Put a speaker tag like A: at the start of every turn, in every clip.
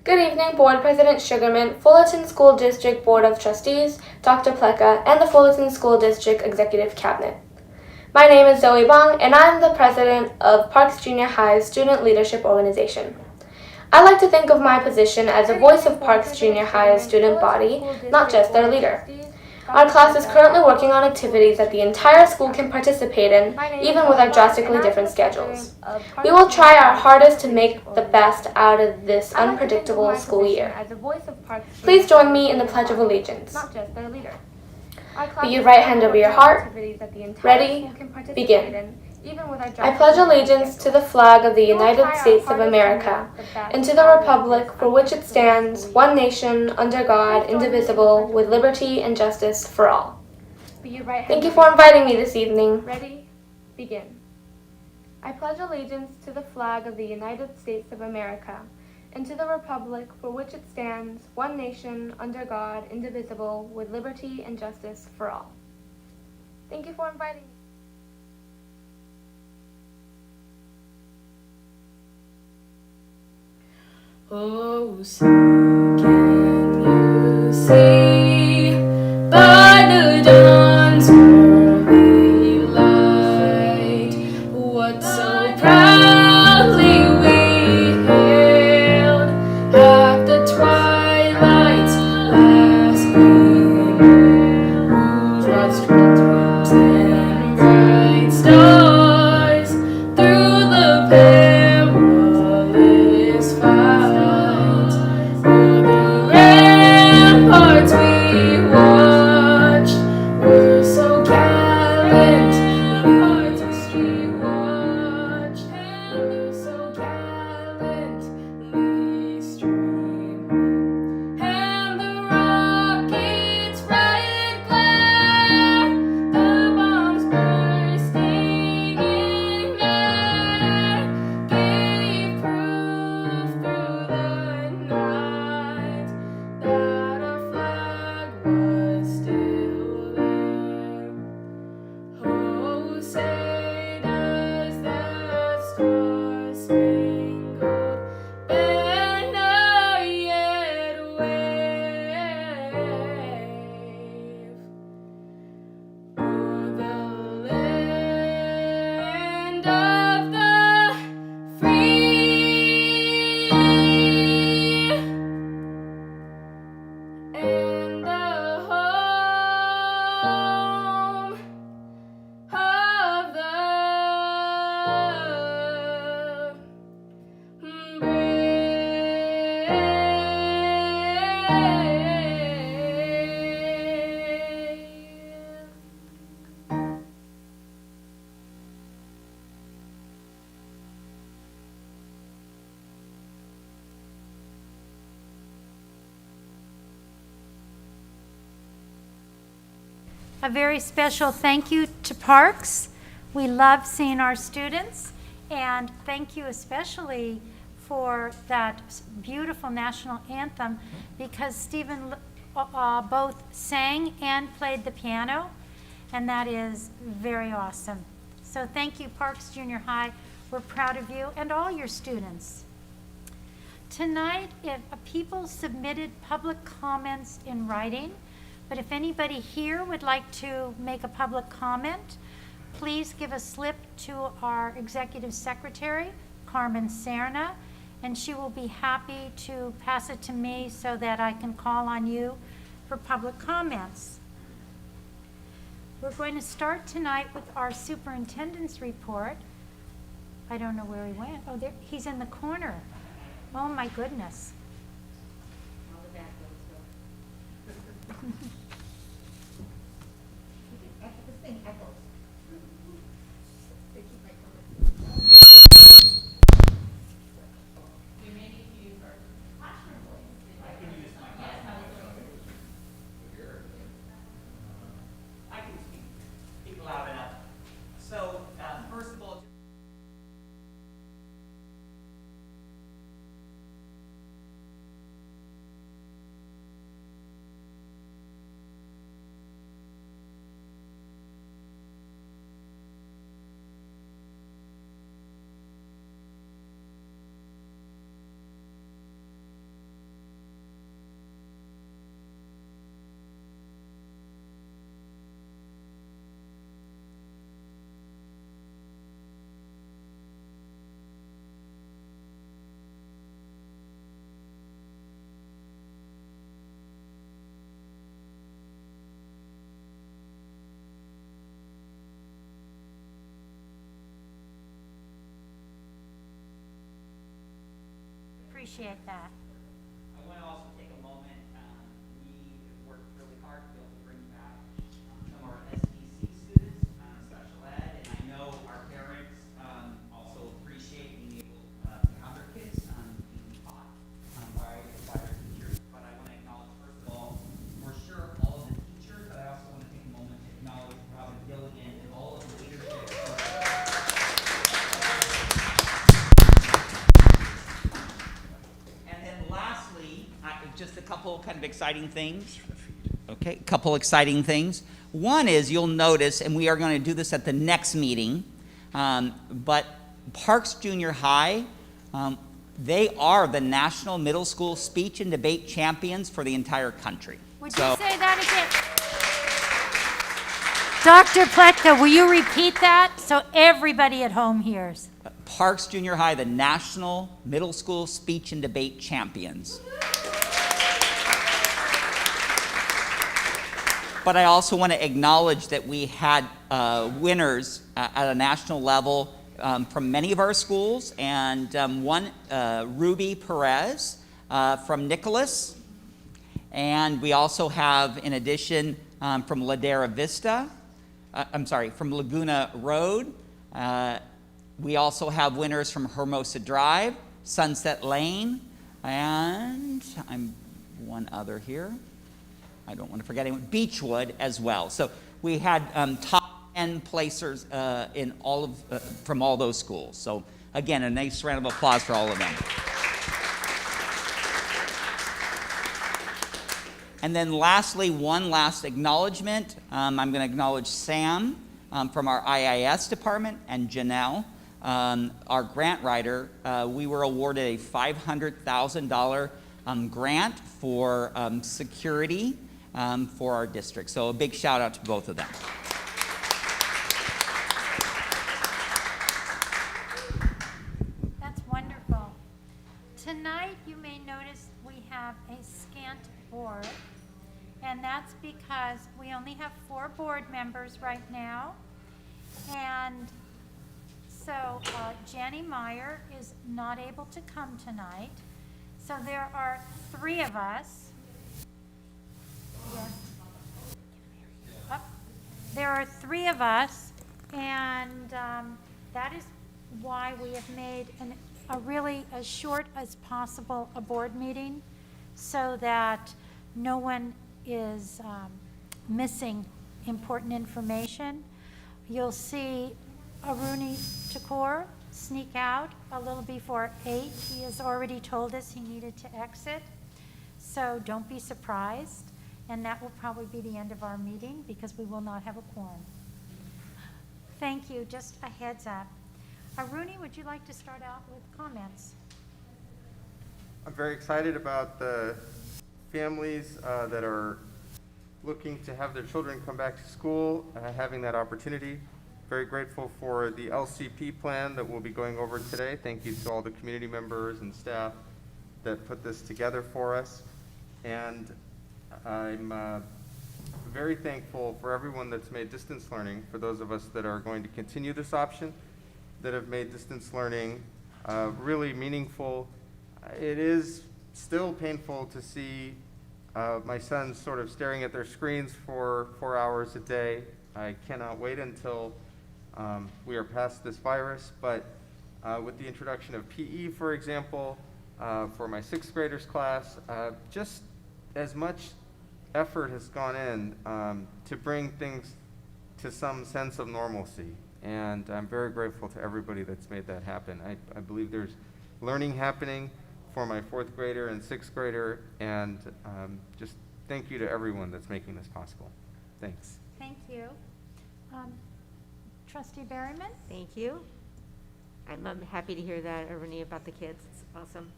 A: Good evening, Board President Sugarman, Fullerton School District Board of Trustees, Dr. Pleka, and the Fullerton School District Executive Cabinet. My name is Zoe Bong, and I'm the president of Parks Junior High's Student Leadership Organization. I like to think of my position as a voice of Parks Junior High's student body, not just their leader. Our class is currently working on activities that the entire school can participate in, even with our drastically different schedules. We will try our hardest to make the best out of this unpredictable school year. Please join me in the Pledge of Allegiance. Put your right hand over your heart. Ready? Begin. I pledge allegiance to the flag of the United States of America and to the republic for which it stands, one nation, under God, indivisible, with liberty and justice for all. Thank you for inviting me this evening. Ready? Begin. I pledge allegiance to the flag of the United States of America and to the republic for which it stands, one nation, under God, indivisible, with liberty and justice for all. Thank you for inviting me.
B: Oh, say, can you see by the dawn's early light what so proudly we hailed at the twilight's last gleam, whose broad streams and bright stars through the perilous fight. Ramparts we watched were so gallant, hearts we watched, and were so gallantly streamed. And the rocket's riot glare, the bombs bursting in air, gave proof through the night that our flag was still there. Oh, say does the star-spangled banner yet wave o'er the land of the free and the home of the brave.
C: A very special thank you to Parks. We love seeing our students, and thank you especially for that beautiful national anthem, because Stephen both sang and played the piano, and that is very awesome. So thank you, Parks Junior High. We're proud of you and all your students. Tonight, if people submitted public comments in writing, but if anybody here would like to make a public comment, please give a slip to our Executive Secretary, Carmen Serna, and she will be happy to pass it to me so that I can call on you for public comments. We're going to start tonight with our superintendent's report. I don't know where he went. Oh, there, he's in the corner. Oh my goodness.
D: So, first of all, just
C: appreciate that.
D: I want to also take a moment, we have worked really hard to be able to bring back some of our SDC students, special ed, and I know our parents also appreciate being able to have their kids being taught by their teachers. But I want to acknowledge, first of all, for sure, all of the teachers, but I also want to take a moment to acknowledge Robin Gilligan and all of the leadership. And then lastly, just a couple kind of exciting things. Okay, a couple exciting things. One is you'll notice, and we are going to do this at the next meeting, but Parks Junior High, they are the National Middle School Speech and Debate Champions for the entire country.
C: Would you say that again? Dr. Pletka, will you repeat that so everybody at home hears?
D: Parks Junior High, the National Middle School Speech and Debate Champions. But I also want to acknowledge that we had winners at a national level from many of our schools, and one, Ruby Perez from Nicholas, and we also have, in addition, from Ladera Vista, from Laguna Road. We also have winners from Hermosa Drive, Sunset Lane, and I'm one other here. I don't want to forget anyone. Beechwood as well. So we had top 10 placers in all of from all those schools. So again, a nice round of applause for all of them. And then lastly, one last acknowledgement. I'm going to acknowledge Sam from our IIS department and Janelle, our grant writer. We were awarded a $500,000 grant for security for our district. So a big shout out to both of them.
C: That's wonderful. Tonight, you may notice we have a scant board, and that's because we only have 4 board members right now. And so Jenny Meyer is not able to come tonight. So there are 3 of us. Yes. Up. There are 3 of us, and that is why we have made a really as short as possible a board meeting, so that no one is missing important information. You'll see Aruni Thakur sneak out a little before 8. He has already told us he needed to exit, so don't be surprised. And that will probably be the end of our meeting because we will not have a quorum. Thank you. Just a heads up. Aruni, would you like to start out with comments?
E: I'm very excited about the families that are looking to have their children come back to school, having that opportunity. Very grateful for the LCP plan that we'll be going over today. Thank you to all the community members and staff that put this together for us. And I'm very thankful for everyone that's made distance learning, for those of us that are going to continue this option, that have made distance learning really meaningful. It is still painful to see my sons sort of staring at their screens for 4 hours a day. I cannot wait until we are past this virus, but with the introduction of PE, for example, for my 6th graders class, just as much effort has gone in to bring things to some sense of normalcy. And I'm very grateful to everybody that's made that happen. I believe there's learning happening for my 4th grader and 6th grader, and just thank you to everyone that's making this possible. Thanks.
C: Thank you. Trustee Berryman?
F: Thank you. I'm happy to hear that, Aruni, about the kids. It's awesome.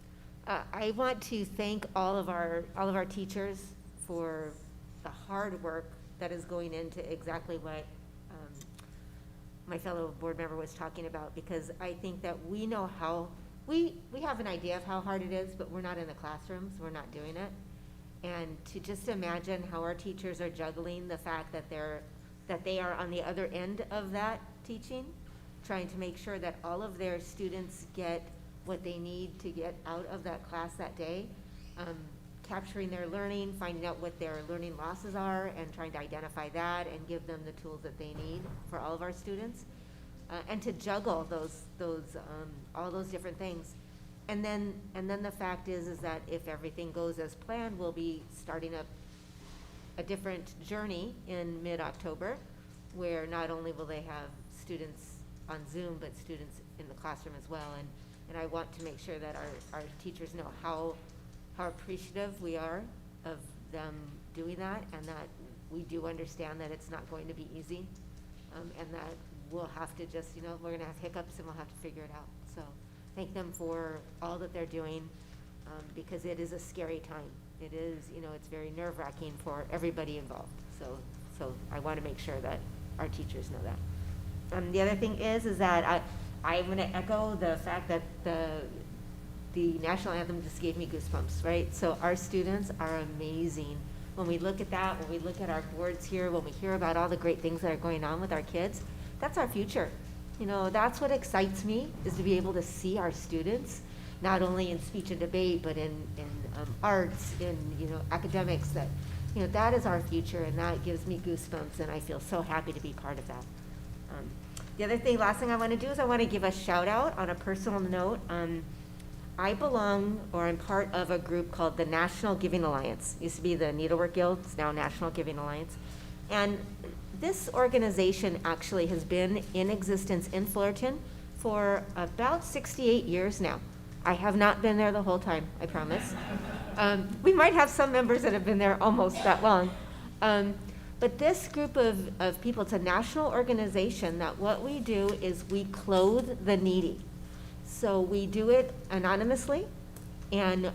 F: I want to thank all of our teachers for the hard work that is going into exactly what my fellow board member was talking about, because I think that we know how, we have an idea of how hard it is, but we're not in the classrooms, we're not doing it. And to just imagine how our teachers are juggling the fact that they are on the other end of that teaching, trying to make sure that all of their students get what they need to get out of that class that day, capturing their learning, finding out what their learning losses are, and trying to identify that and give them the tools that they need for all of our students, and to juggle all those different things. And then the fact is that if everything goes as planned, we'll be starting a different journey in mid-October, where not only will they have students on Zoom, but students in the classroom as well. And I want to make sure that our teachers know how appreciative we are of them doing that, and that we do understand that it's not going to be easy, and that we'll have to just, we're gonna have hiccups and we'll have to figure it out. So thank them for all that they're doing, because it is a scary time. It is, it's very nerve-wracking for everybody involved. So I want to make sure that our teachers know that. The other thing is that I'm going to echo the fact that the national anthem just gave me goosebumps, right? So our students are amazing. When we look at that, when we look at our boards here, when we hear about all the great things that are going on with our kids, that's our future. That's what excites me, is to be able to see our students, not only in speech and debate, but in arts, in academics, that is our future, and that gives me goosebumps, and I feel so happy to be part of that. The last thing I want to do is I want to give a shout out on a personal note. I belong, or I'm part of, a group called the National Giving Alliance. It used to be the Needlework Guild, it's now National Giving Alliance. And this organization actually has been in existence in Fullerton for about 68 years now. I have not been there the whole time, I promise. We might have some members that have been there almost that long. But this group of people, it's a national organization that what we do is we clothe the needy. So we do it anonymously, and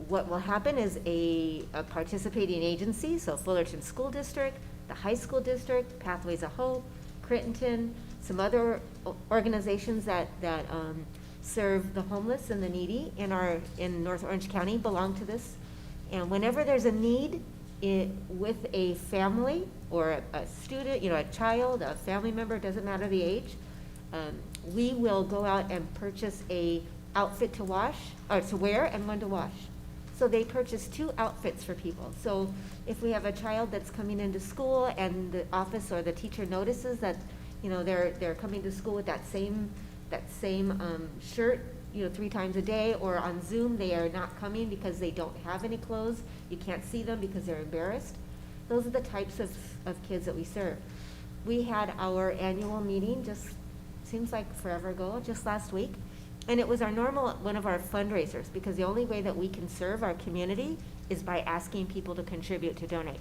F: what will happen is a participating agency, so Fullerton School District, the High School District, Pathways of Hope, Crittenton, some other organizations that serve the homeless and the needy in North Orange County belong to this. And whenever there's a need with a family or a student, a child, a family member, doesn't matter the age, we will go out and purchase a outfit to wash, or to wear, and one to wash. So they purchase 2 outfits for people. So if we have a child that's coming into school and the office or the teacher notices that, they're coming to school with that same shirt, 3 times a day, or on Zoom they are not coming because they don't have any clothes, you can't see them because they're embarrassed. Those are the types of kids that we serve. We had our annual meeting, just seems like forever ago, just last week, and it was one of our fundraisers, because the only way that we can serve our community is by asking people to contribute, to donate.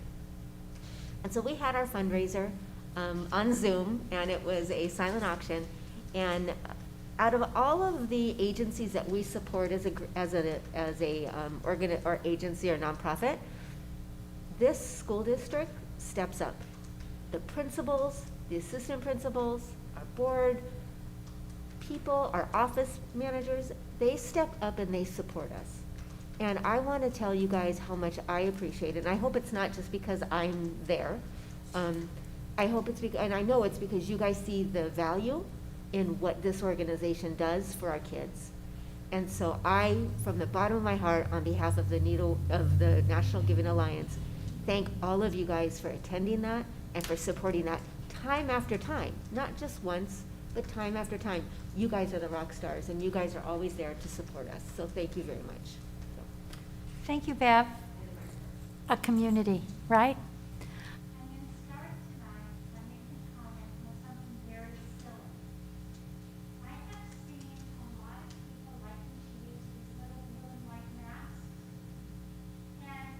F: And so we had our fundraiser on Zoom, and it was a silent auction, and out of all of the agencies that we support as a or agency or nonprofit, this school district steps up. The principals, the assistant principals, our board, people, our office managers, they step up and they support us. And I want to tell you guys how much I appreciate it. And I hope it's not just because I'm there. I hope it's and I know it's because you guys see the value in what this organization does for our kids. And so I, from the bottom of my heart, on behalf of the National Giving Alliance, thank all of you guys for attending that and for supporting that time after time, not just once, but time after time. You guys are the rock stars, and you guys are always there to support us. So thank you very much.
C: Thank you, Bev. A community, right?
G: I'm going to start tonight by making a comment on something very silly. I have seen a lot of people liking to use these little balloon like masks. And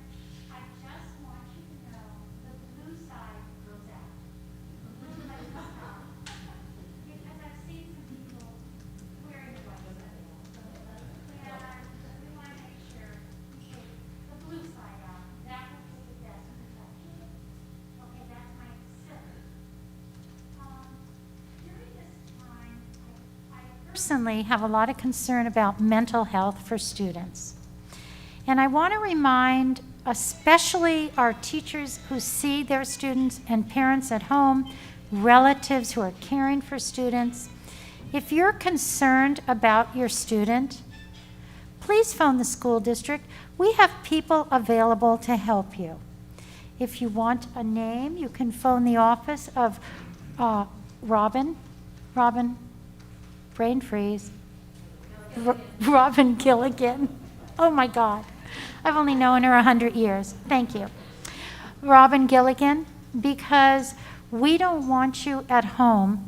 G: I just want you to know the blue side goes out. The blue side goes out. Because I've seen some people wearing the white side. And we want to make sure we take the blue side out. That will give the best protection. Okay, that's my silly. During this time, I
C: Personally, have a lot of concern about mental health for students. And I want to remind especially our teachers who see their students and parents at home, relatives who are caring for students, If you're concerned about your student, please phone the school district. We have people available to help you. If you want a name, you can phone the office of Robin, brain freeze, Robin Gilligan. Oh my God, I've only known her 100 years. Thank you. Robin Gilligan, because we don't want you at home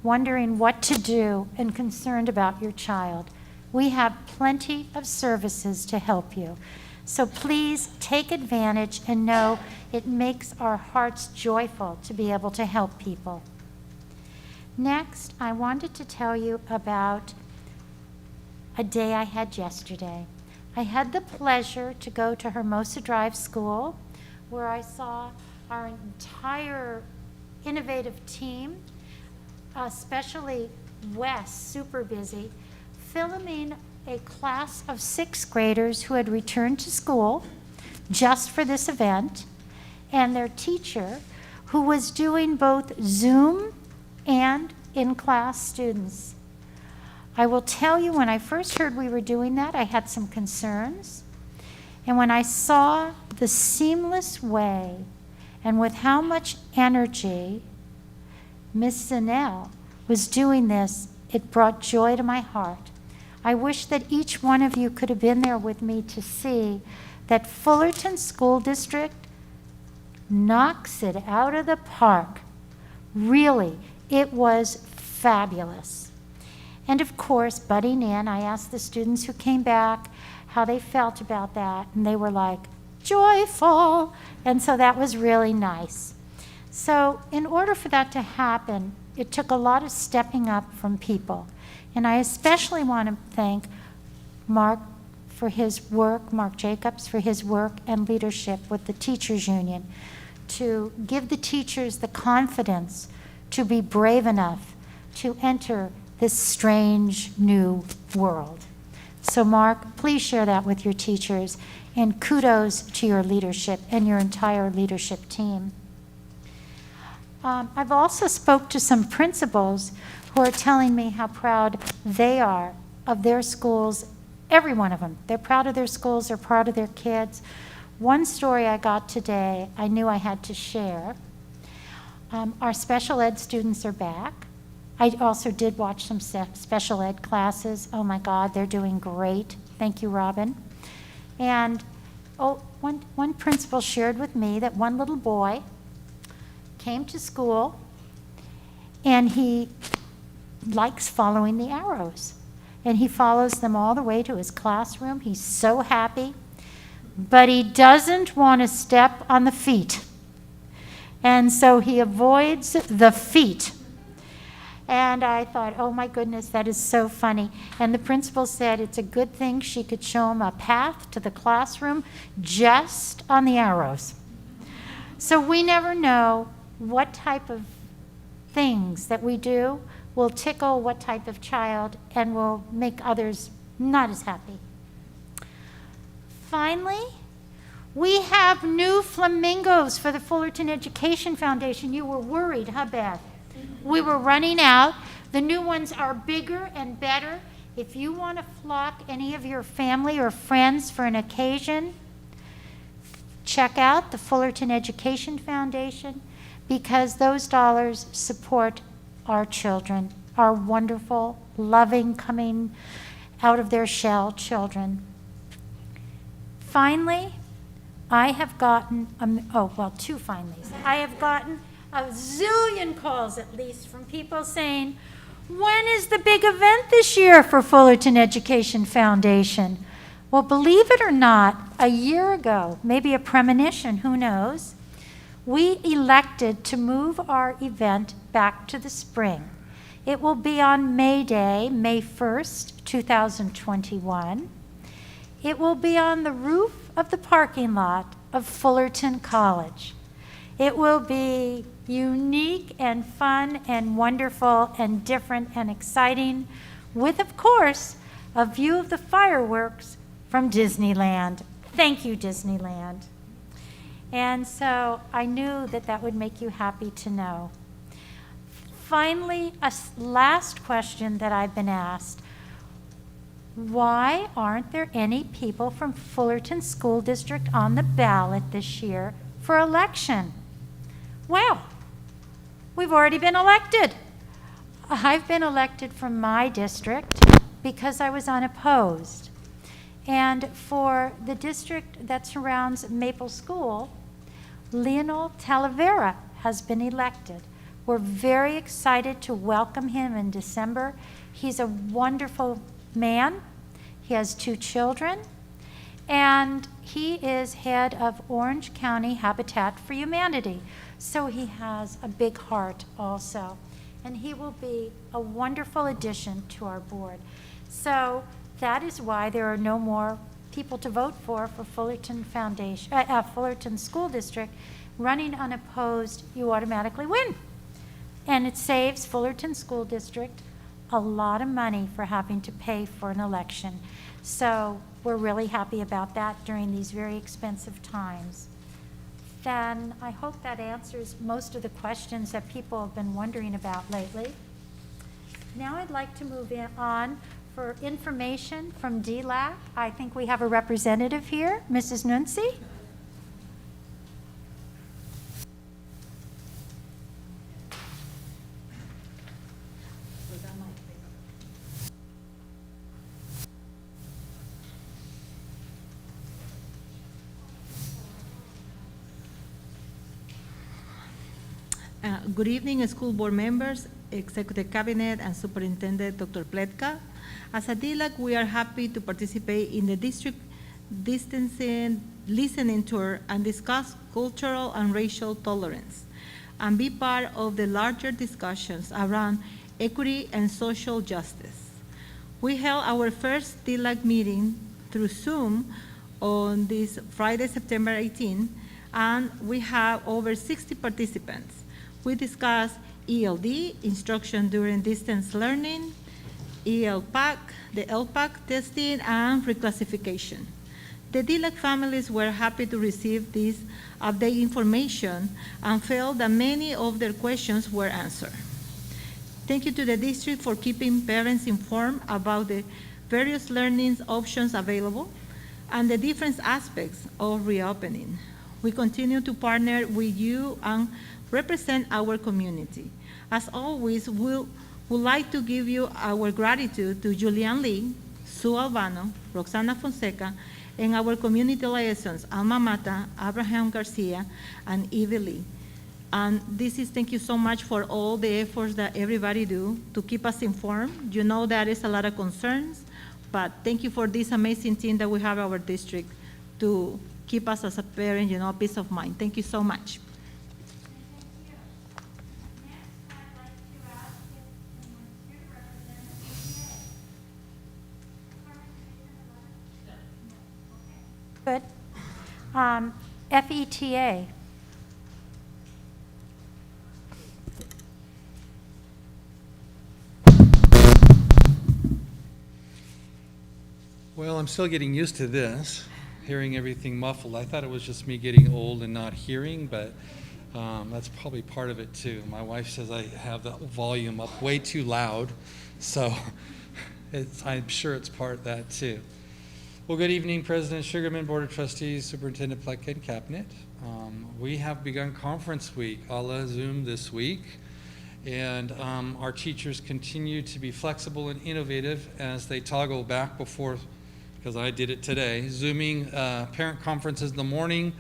C: wondering what to do and concerned about your child. We have plenty of services to help you. So please take advantage and know it makes our hearts joyful to be able to help people. Next, I wanted to tell you about a day I had yesterday. I had the pleasure to go to Hermosa Drive School, where I saw our entire innovative team, especially Wes, super busy, filming a class of 6th graders who had returned to school just for this event, and their teacher, who was doing both Zoom and in-class students. I will tell you, when I first heard we were doing that, I had some concerns. And when I saw the seamless way and with how much energy Ms. Zanell was doing this, it brought joy to my heart. I wish that each one of you could have been there with me to see that Fullerton School District knocks it out of the park. Really, it was fabulous. And of course, budding in, I asked the students who came back how they felt about that, and they were like, joyful. And so that was really nice. So in order for that to happen, it took a lot of stepping up from people. And I especially want to thank Mark for his work, Mark Jacobs for his work and leadership with the Teachers Union to give the teachers the confidence to be brave enough to enter this strange new world. So Mark, please share that with your teachers, and kudos to your leadership and your entire leadership team. I've also spoke to some principals who are telling me how proud they are of their schools, every one of them. They're proud of their schools, they're proud of their kids. One story I got today, I knew I had to share. Our special ed students are back. I also did watch some special ed classes. Oh my God, they're doing great. Thank you, Robin. And one principal shared with me that one little boy came to school and he likes following the arrows. And he follows them all the way to his classroom. He's so happy. But he doesn't want to step on the feet. And so he avoids the feet. And I thought, oh my goodness, that is so funny. And the principal said it's a good thing she could show him a path to the classroom just on the arrows. So we never know what type of things that we do will tickle what type of child and will make others not as happy. Finally, we have new flamingos for the Fullerton Education Foundation. You were worried, huh, Beth? We were running out. The new ones are bigger and better. If you want to flock any of your family or friends for an occasion, check out the Fullerton Education Foundation, because those dollars support our children, our wonderful, loving, coming out of their shell children. Finally, I have gotten, two finallys. I have gotten a zillion calls at least from people saying, when is the big event this year for Fullerton Education Foundation? Well, believe it or not, a year ago, maybe a premonition, who knows, we elected to move our event back to the spring. It will be on May Day, May 1st, 2021. It will be on the roof of the parking lot of Fullerton College. It will be unique and fun and wonderful and different and exciting, with, of course, a view of the fireworks from Disneyland. Thank you, Disneyland. And so I knew that that would make you happy to know. finally, last question that I've been asked. Why aren't there any people from Fullerton School District on the ballot this year for election? Well, we've already been elected. I've been elected from my district because I was unopposed. And for the district that surrounds Maple School, Leonel Talavera has been elected. We're very excited to welcome him in December. He's a wonderful man. He has 2 children, and he is head of Orange County Habitat for Humanity. So he has a big heart also, and he will be a wonderful addition to our board. So that is why there are no more people to vote for Fullerton Foundation, Fullerton School District. Running unopposed, you automatically win. And it saves Fullerton School District a lot of money for having to pay for an election. So we're really happy about that during these very expensive times. Then I hope that answers most of the questions that people have been wondering about lately. Now I'd like to move on for information from DLAC. I think we have a representative here, Mrs. Nunzi.
H: Good evening, school board members, executive cabinet, and Superintendent Dr. Pletka. As a DLAC, we are happy to participate in the district distancing listening tour and discuss cultural and racial tolerance and be part of the larger discussions around equity and social justice. We held our first DLAC meeting through Zoom on this Friday, September 18, and we have over 60 participants. We discussed ELD, instruction during distance learning, ELPAC, the LPAC testing, and reclassification. The DLAC families were happy to receive this update information and felt that many of their questions were answered. Thank you to the district for keeping parents informed about the various learning options available and the different aspects of reopening. We continue to partner with you and represent our community. As always, we would like to give you our gratitude to Julian Lee, Sue Albano, Roxana Fonseca, and our community liaisons, Alma Mata, Abraham Garcia, and Evie Lee. And this is thank you so much for all the efforts that everybody do to keep us informed. You know there is a lot of concerns, but thank you for this amazing team that we have in our district to keep us as a parent, peace of mind. Thank you so much.
C: Good. FETA.
I: Well, I'm still getting used to this, hearing everything muffled. I thought it was just me getting old and not hearing, but that's probably part of it too. My wife says I have the volume up way too loud, so I'm sure it's part of that too. Well, good evening, President Sugarman, Board of Trustees, Superintendent Pletka, and Cabinet. We have begun conference week a la Zoom this week, and our teachers continue to be flexible and innovative as they toggle back before, because I did it today, Zooming parent conferences in the morning,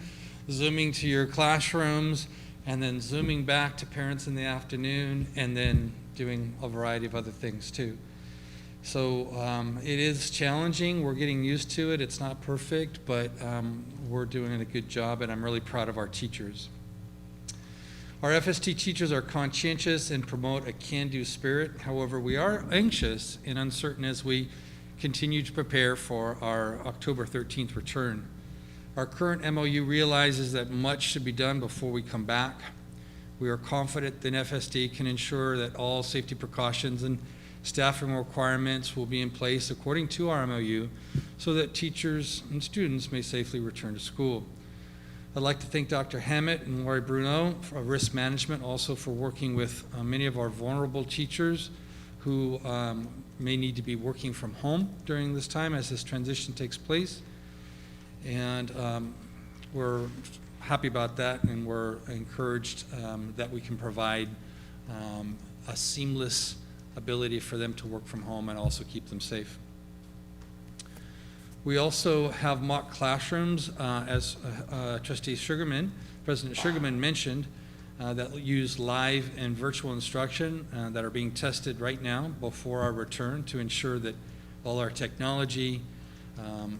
I: Zooming to your classrooms, and then Zooming back to parents in the afternoon, and then doing a variety of other things too. So it is challenging. We're getting used to it. It's not perfect, but we're doing a good job, and I'm really proud of our teachers. Our FST teachers are conscientious and promote a can-do spirit. However, we are anxious and uncertain as we continue to prepare for our October 13th return. Our current MOU realizes that much should be done before we come back. We are confident that FSD can ensure that all safety precautions and staffing requirements will be in place according to our MOU so that teachers and students may safely return to school. I'd like to thank Dr. Hammett and Lori Bruno for risk management, also for working with many of our vulnerable teachers who may need to be working from home during this time as this transition takes place. And we're happy about that, and we're encouraged that we can provide a seamless ability for them to work from home and also keep them safe. We also have mock classrooms, as Trustee Sugarman, President Sugarman mentioned, that use live and virtual instruction that are being tested right now before our return to ensure that all our technology,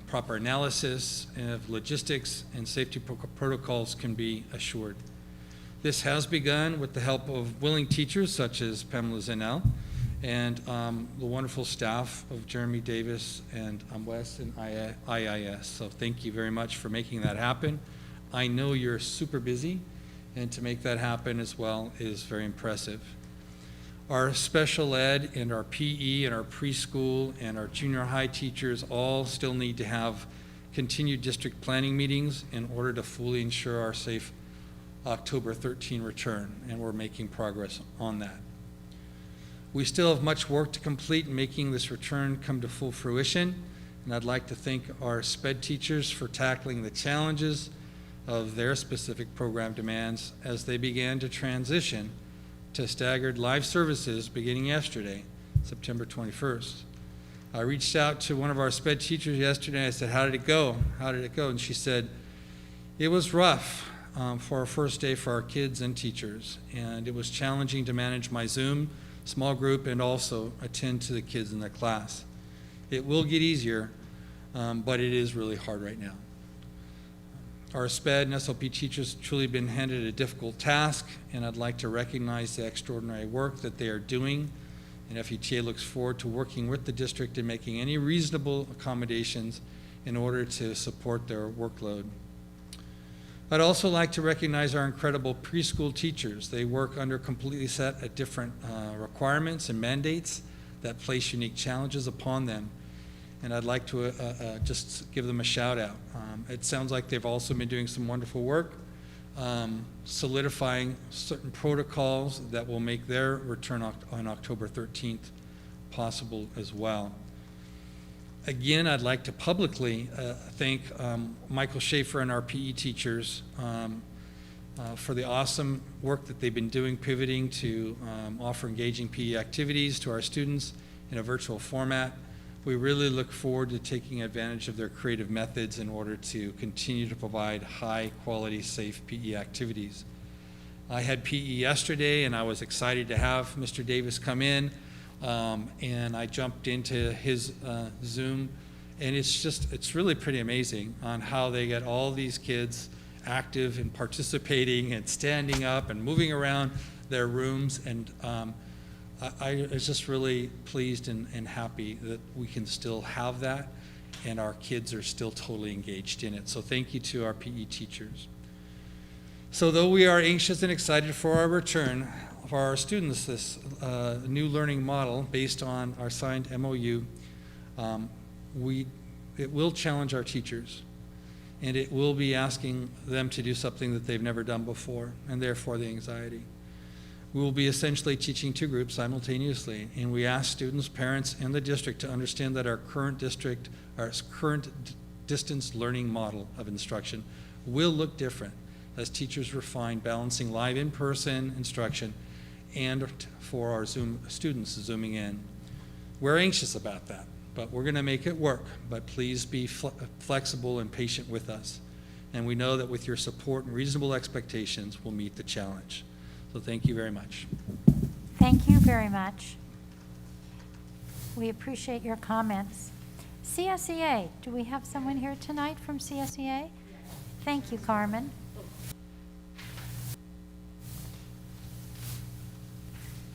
I: proper analysis of logistics, and safety protocols can be assured. This has begun with the help of willing teachers such as Pamela Zenel and the wonderful staff of Jeremy Davis and Wes and IIS. So thank you very much for making that happen. I know you're super busy, and to make that happen as well is very impressive. Our special ed and our PE and our preschool and our junior high teachers all still need to have continued district planning meetings in order to fully ensure our safe October 13 return, and we're making progress on that. We still have much work to complete in making this return come to full fruition, and I'd like to thank our SPED teachers for tackling the challenges of their specific program demands as they began to transition to staggered live services beginning yesterday, September 21st. I reached out to one of our SPED teachers yesterday and I said, how did it go? How did it go? And she said, it was rough for our first day for our kids and teachers, and it was challenging to manage my Zoom small group and also attend to the kids in the class. It will get easier, but it is really hard right now. Our SPED and SLP teachers have truly been handed a difficult task, and I'd like to recognize the extraordinary work that they are doing, and FETA looks forward to working with the district and making any reasonable accommodations in order to support their workload. I'd also like to recognize our incredible preschool teachers. They work under completely set at different requirements and mandates that place unique challenges upon them. And I'd like to just give them a shout out. It sounds like they've also been doing some wonderful work, solidifying certain protocols that will make their return on October 13th possible as well. Again, I'd like to publicly thank Michael Schaefer and our PE teachers for the awesome work that they've been doing, pivoting to offer engaging PE activities to our students in a virtual format. We really look forward to taking advantage of their creative methods in order to continue to provide high-quality, safe PE activities. I had PE yesterday, and I was excited to have Mr. Davis come in, and I jumped into his Zoom, and it's really pretty amazing on how they get all these kids active and participating and standing up and moving around their rooms, and I was just really pleased and happy that we can still have that, and our kids are still totally engaged in it. So thank you to our PE teachers. So though we are anxious and excited for our return for our students, this new learning model based on our signed MOU, it will challenge our teachers, and it will be asking them to do something that they've never done before, and therefore the anxiety. We will be essentially teaching two groups simultaneously, and we ask students, parents, and the district to understand that our current distance learning model of instruction will look different as teachers refine balancing live in-person instruction and for our Zoom students zooming in. We're anxious about that, but we're going to make it work. But please be flexible and patient with us. And we know that with your support and reasonable expectations, we'll meet the challenge. So thank you very much.
C: Thank you very much. We appreciate your comments. CSEA, do we have someone here tonight from CSEA? Thank you, Carmen.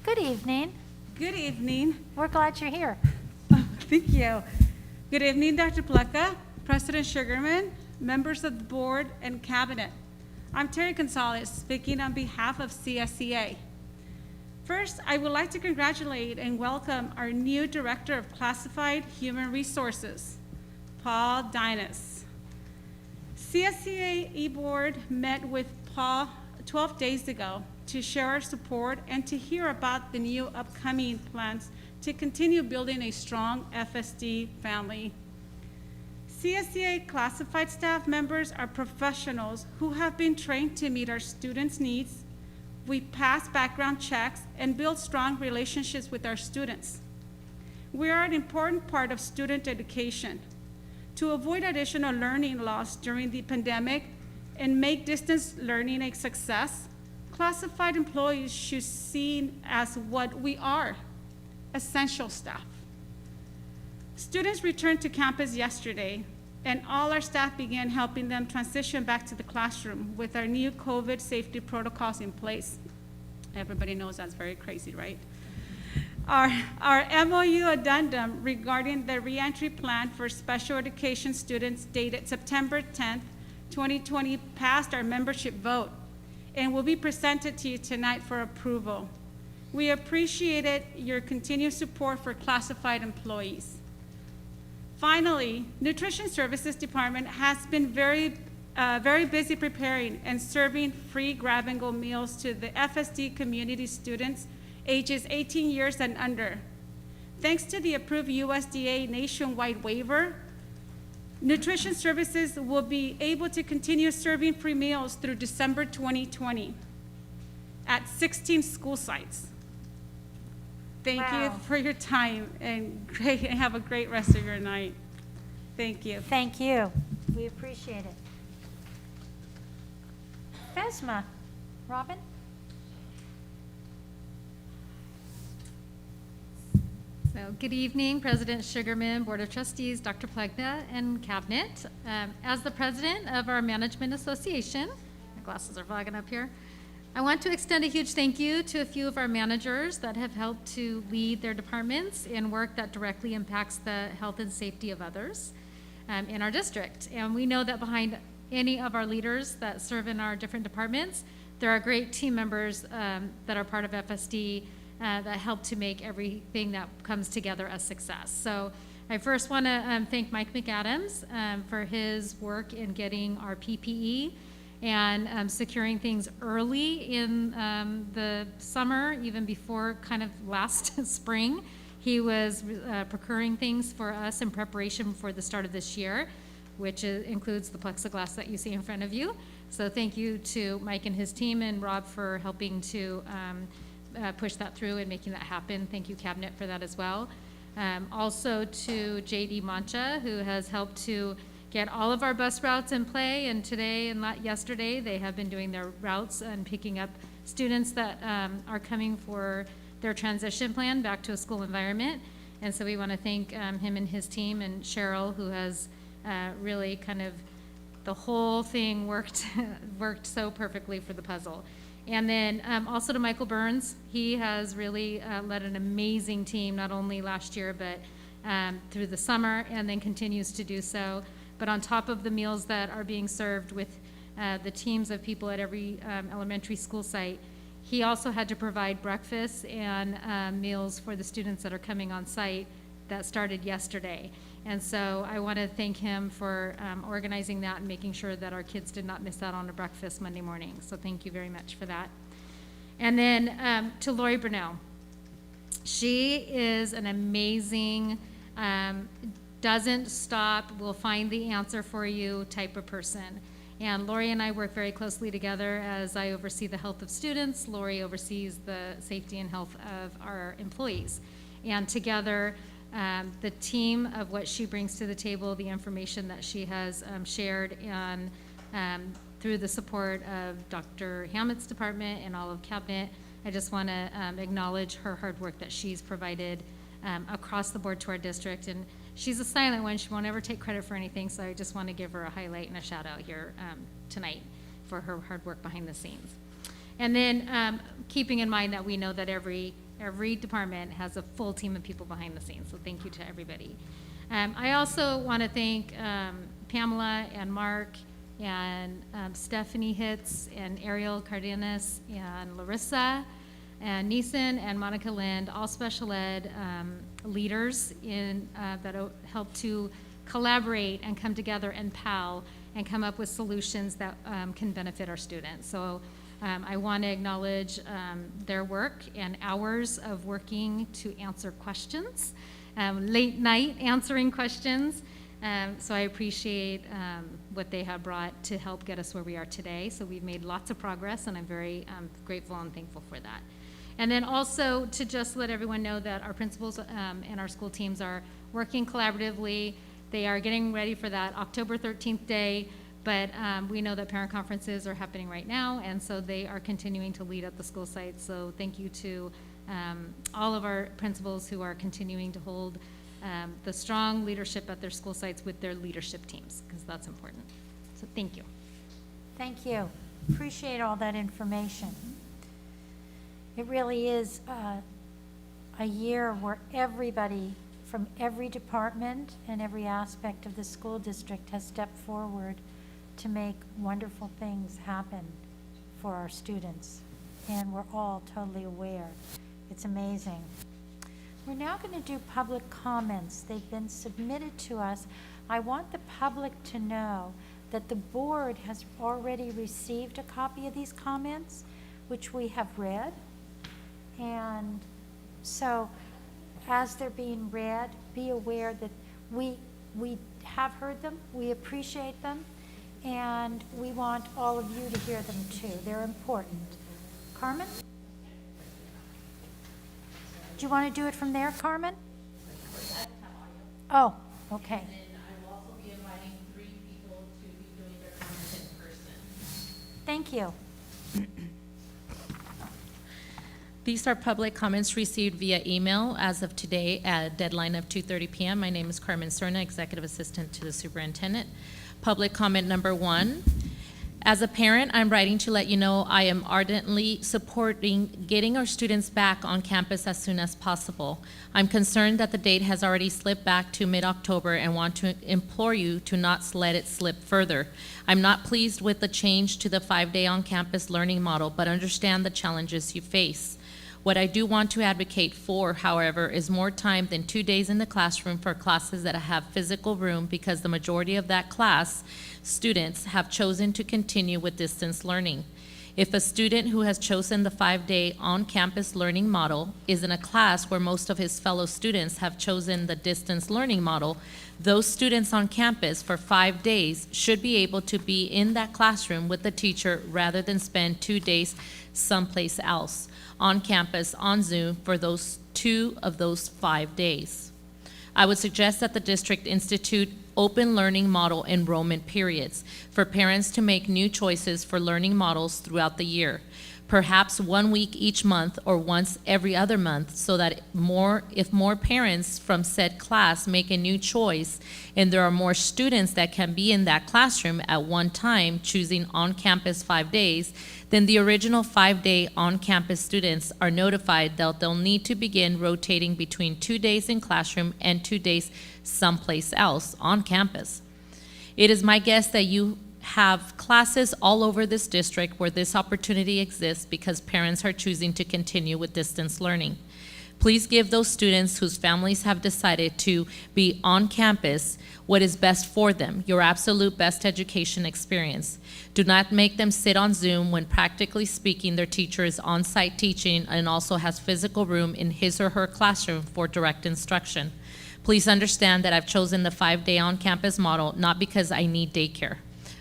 C: Good evening.
J: Good evening.
C: We're glad you're here.
J: Thank you. Good evening, Dr. Pleca, President Sugarman, members of the board and cabinet. I'm Terry Gonzalez, speaking on behalf of CSEA. First, I would like to congratulate and welcome our new Director of Classified Human Resources, Paul Dinas. CSCA e-board met with Paul 12 days ago to share our support and to hear about the new upcoming plans to continue building a strong FSD family. CSCA classified staff members are professionals who have been trained to meet our students' needs. We pass background checks and build strong relationships with our students. We are an important part of student education. To avoid additional learning loss during the pandemic and make distance learning a success, classified employees should be seen as what we are, essential staff. Students returned to campus yesterday, and all our staff began helping them transition back to the classroom with our new COVID safety protocols in place. Everybody knows that's very crazy, right? Our MOU addendum regarding the reentry plan for special education students dated September 10th, 2020 passed our membership vote and will be presented to you tonight for approval. We appreciated your continued support for classified employees. Finally, Nutrition Services Department has been very busy preparing and serving free grab-and-go meals to the FSD community students ages 18 years and under. Thanks to the approved USDA nationwide waiver, Nutrition Services will be able to continue serving free meals through December 2020 at 16 school sites. Thank you
C: Wow.
J: for your time and have a great rest of your night. Thank you.
C: Thank you. We appreciate it. FESMA, Robin?
K: So, good evening, President Sugarman, Board of Trustees, Dr. Plegna, and Cabinet. As the president of our Management Association, my glasses are fogging up here, I want to extend a huge thank you to a few of our managers that have helped to lead their departments in work that directly impacts the health and safety of others in our district. And we know that behind any of our leaders that serve in our different departments, there are great team members that are part of FSD that help to make everything that comes together a success. So I first want to thank Mike McAdams for his work in getting our PPE and securing things early in the summer, even before kind of last spring. He was procuring things for us in preparation for the start of this year, which includes the plexiglass that you see in front of you. So thank you to Mike and his team and Rob for helping to push that through and making that happen. Thank you, Cabinet, for that as well. Also to JD Mancha, who has helped to get all of our bus routes in play, and today and yesterday they have been doing their routes and picking up students that are coming for their transition plan back to a school environment. And so we want to thank him and his team, and Cheryl, who has really kind of, the whole thing worked so perfectly for the puzzle. And then also to Michael Burns. He has really led an amazing team, not only last year, but through the summer, and then continues to do so. But on top of the meals that are being served with the teams of people at every elementary school site, he also had to provide breakfast and meals for the students that are coming on site that started yesterday. And so I want to thank him for organizing that and making sure that our kids did not miss out on a breakfast Monday morning. So thank you very much for that. And then to Lori Brunel. She is an amazing, doesn't stop, will find the answer for you type of person. And Lori and I work very closely together as I oversee the health of students. Lori oversees the safety and health of our employees. And together, the team of what she brings to the table, the information that she has shared, and through the support of Dr. Hammett's department and all of Cabinet, I just want to acknowledge her hard work that she's provided across the board to our district. And she's a silent one. She won't ever take credit for anything, so I just want to give her a highlight and a shout out here tonight for her hard work behind the scenes. And then keeping in mind that we know that every department has a full team of people behind the scenes, so thank you to everybody. I also want to thank Pamela and Mark and Stephanie Hitz and Ariel Cardenas and Larissa and Neeson and Monica Lind, all special ed leaders that help to collaborate and come together and PAL and come up with solutions that can benefit our students. So I want to acknowledge their work and hours of working to answer questions, late night answering questions. So I appreciate what they have brought to help get us where we are today. So we've made lots of progress, and I'm very grateful and thankful for that. And then also to just let everyone know that our principals and our school teams are working collaboratively. They are getting ready for that October 13th day, but we know that parent conferences are happening right now, and so they are continuing to lead at the school sites. So thank you to all of our principals who are continuing to hold the strong leadership at their school sites with their leadership teams, because that's important. So thank you.
C: Thank you. Appreciate all that information. It really is a year where everybody from every department and every aspect of the school district has stepped forward to make wonderful things happen for our students. And we're all totally aware. It's amazing. We're now going to do public comments. They've been submitted to us. I want the public to know that the board has already received a copy of these comments, which we have read. And so as they're being read, be aware that we have heard them, we appreciate them, and we want all of you to hear them too. They're important. Carmen? Do you want to do it from there, Carmen? Oh, okay.
L: And then I will also be inviting 3 people to be doing their comments in person.
C: Thank you.
L: These are public comments received via email as of today at a deadline of 2:30 p.m. My name is Carmen Serna, Executive Assistant to the Superintendent. Public comment number 1. As a parent, I'm writing to let you know I am ardently supporting getting our students back on campus as soon as possible. I'm concerned that the date has already slipped back to mid-October and want to implore you to not let it slip further. I'm not pleased with the change to the 5-day on-campus learning model, but understand the challenges you face. What I do want to advocate for, however, is more time than 2 days in the classroom for classes that have physical room, because the majority of that class students have chosen to continue with distance learning. If a student who has chosen the 5-day on-campus learning model is in a class where most of his fellow students have chosen the distance learning model, those students on campus for 5 days should be able to be in that classroom with the teacher rather than spend 2 days someplace else on campus on Zoom for those 2 of those 5 days. I would suggest that the district institute open learning model enrollment periods for parents to make new choices for learning models throughout the year. Perhaps 1 week each month or once every other month, so that if more parents from said class make a new choice and there are more students that can be in that classroom at one time choosing on-campus 5 days, then the original 5-day on-campus students are notified that they'll need to begin rotating between 2 days in classroom and 2 days someplace else on campus. It is my guess that you have classes all over this district where this opportunity exists because parents are choosing to continue with distance learning. Please give those students whose families have decided to be on campus what is best for them, your absolute best education experience. Do not make them sit on Zoom when practically speaking their teacher is on-site teaching and also has physical room in his or her classroom for direct instruction. Please understand that I've chosen the 5-day on-campus model not because I need daycare.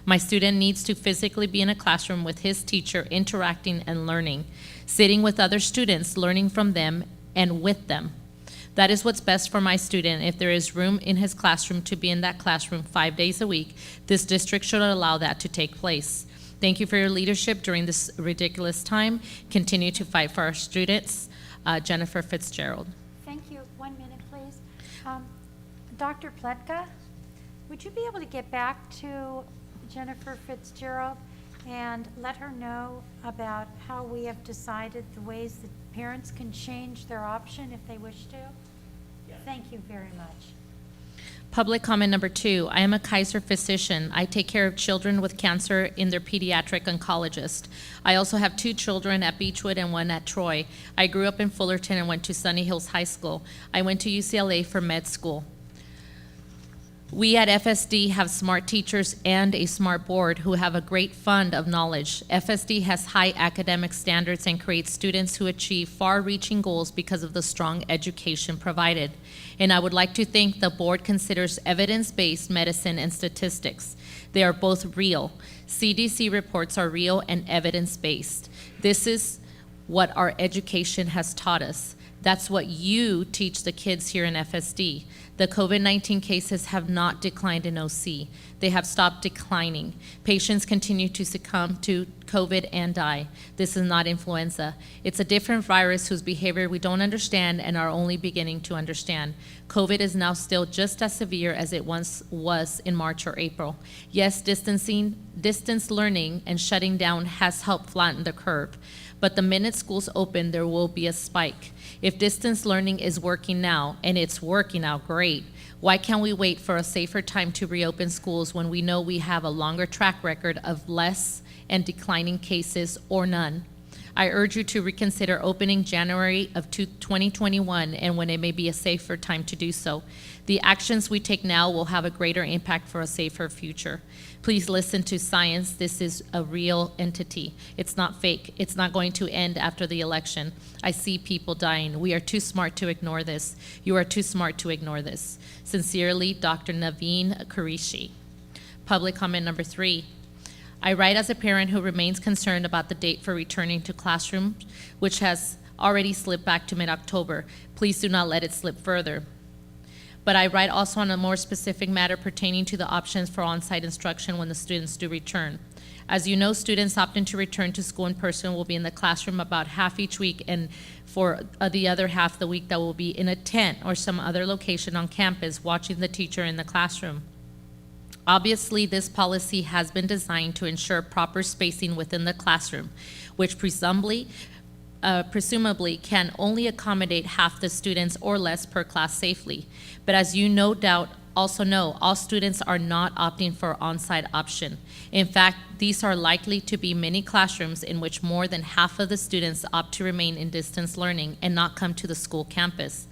L: My student needs to physically be in a classroom with his teacher, interacting and learning, sitting with other students, learning from them and with them. That is what's best for my student. If there is room in his classroom to be in that classroom 5 days a week, this district should allow that to take place. Thank you for your leadership during this ridiculous time. Continue to fight for our students. Jennifer Fitzgerald.
C: Thank you. 1 minute, please. Dr. Pletka, would you be able to get back to Jennifer Fitzgerald and let her know about how we have decided the ways that parents can change their option if they wish to? Thank you very much.
L: Public comment number 2. I am a Kaiser physician. I take care of children with cancer in their pediatric oncologist. I also have 2 children at Beechwood and 1 at Troy. I grew up in Fullerton and went to Sunny Hills High School. I went to UCLA for med school. We at FSD have smart teachers and a smart board who have a great fund of knowledge. FSD has high academic standards and creates students who achieve far-reaching goals because of the strong education provided. And I would like to think the board considers evidence-based medicine and statistics. They are both real. CDC reports are real and evidence-based. This is what our education has taught us. That's what you teach the kids here in FSD. The COVID-19 cases have not declined in OC. They have stopped declining. Patients continue to succumb to COVID and die. This is not influenza. It's a different virus whose behavior we don't understand and are only beginning to understand. COVID is now still just as severe as it once was in March or April. Yes, distance learning and shutting down has helped flatten the curve. But the minute schools open, there will be a spike. If distance learning is working now, and it's working out great, why can't we wait for a safer time to reopen schools when we know we have a longer track record of less and declining cases or none? I urge you to reconsider opening January of 2021 and when it may be a safer time to do so. The actions we take now will have a greater impact for a safer future. Please listen to science. This is a real entity. It's not fake. It's not going to end after the election. I see people dying. We are too smart to ignore this. You are too smart to ignore this. Sincerely, Dr. Naveen Qureshi. Public comment number 3. I write as a parent who remains concerned about the date for returning to classrooms, which has already slipped back to mid-October. Please do not let it slip further. But I write also on a more specific matter pertaining to the options for on-site instruction when the students do return. As you know, students opting to return to school in person will be in the classroom about half each week, and for the other half the week that will be in a tent or some other location on campus watching the teacher in the classroom. Obviously, this policy has been designed to ensure proper spacing within the classroom, which presumably can only accommodate half the students or less per class safely. But as you no doubt also know, all students are not opting for on-site option. In fact, these are likely to be many classrooms in which more than half of the students opt to remain in distance learning and not come to the school campus.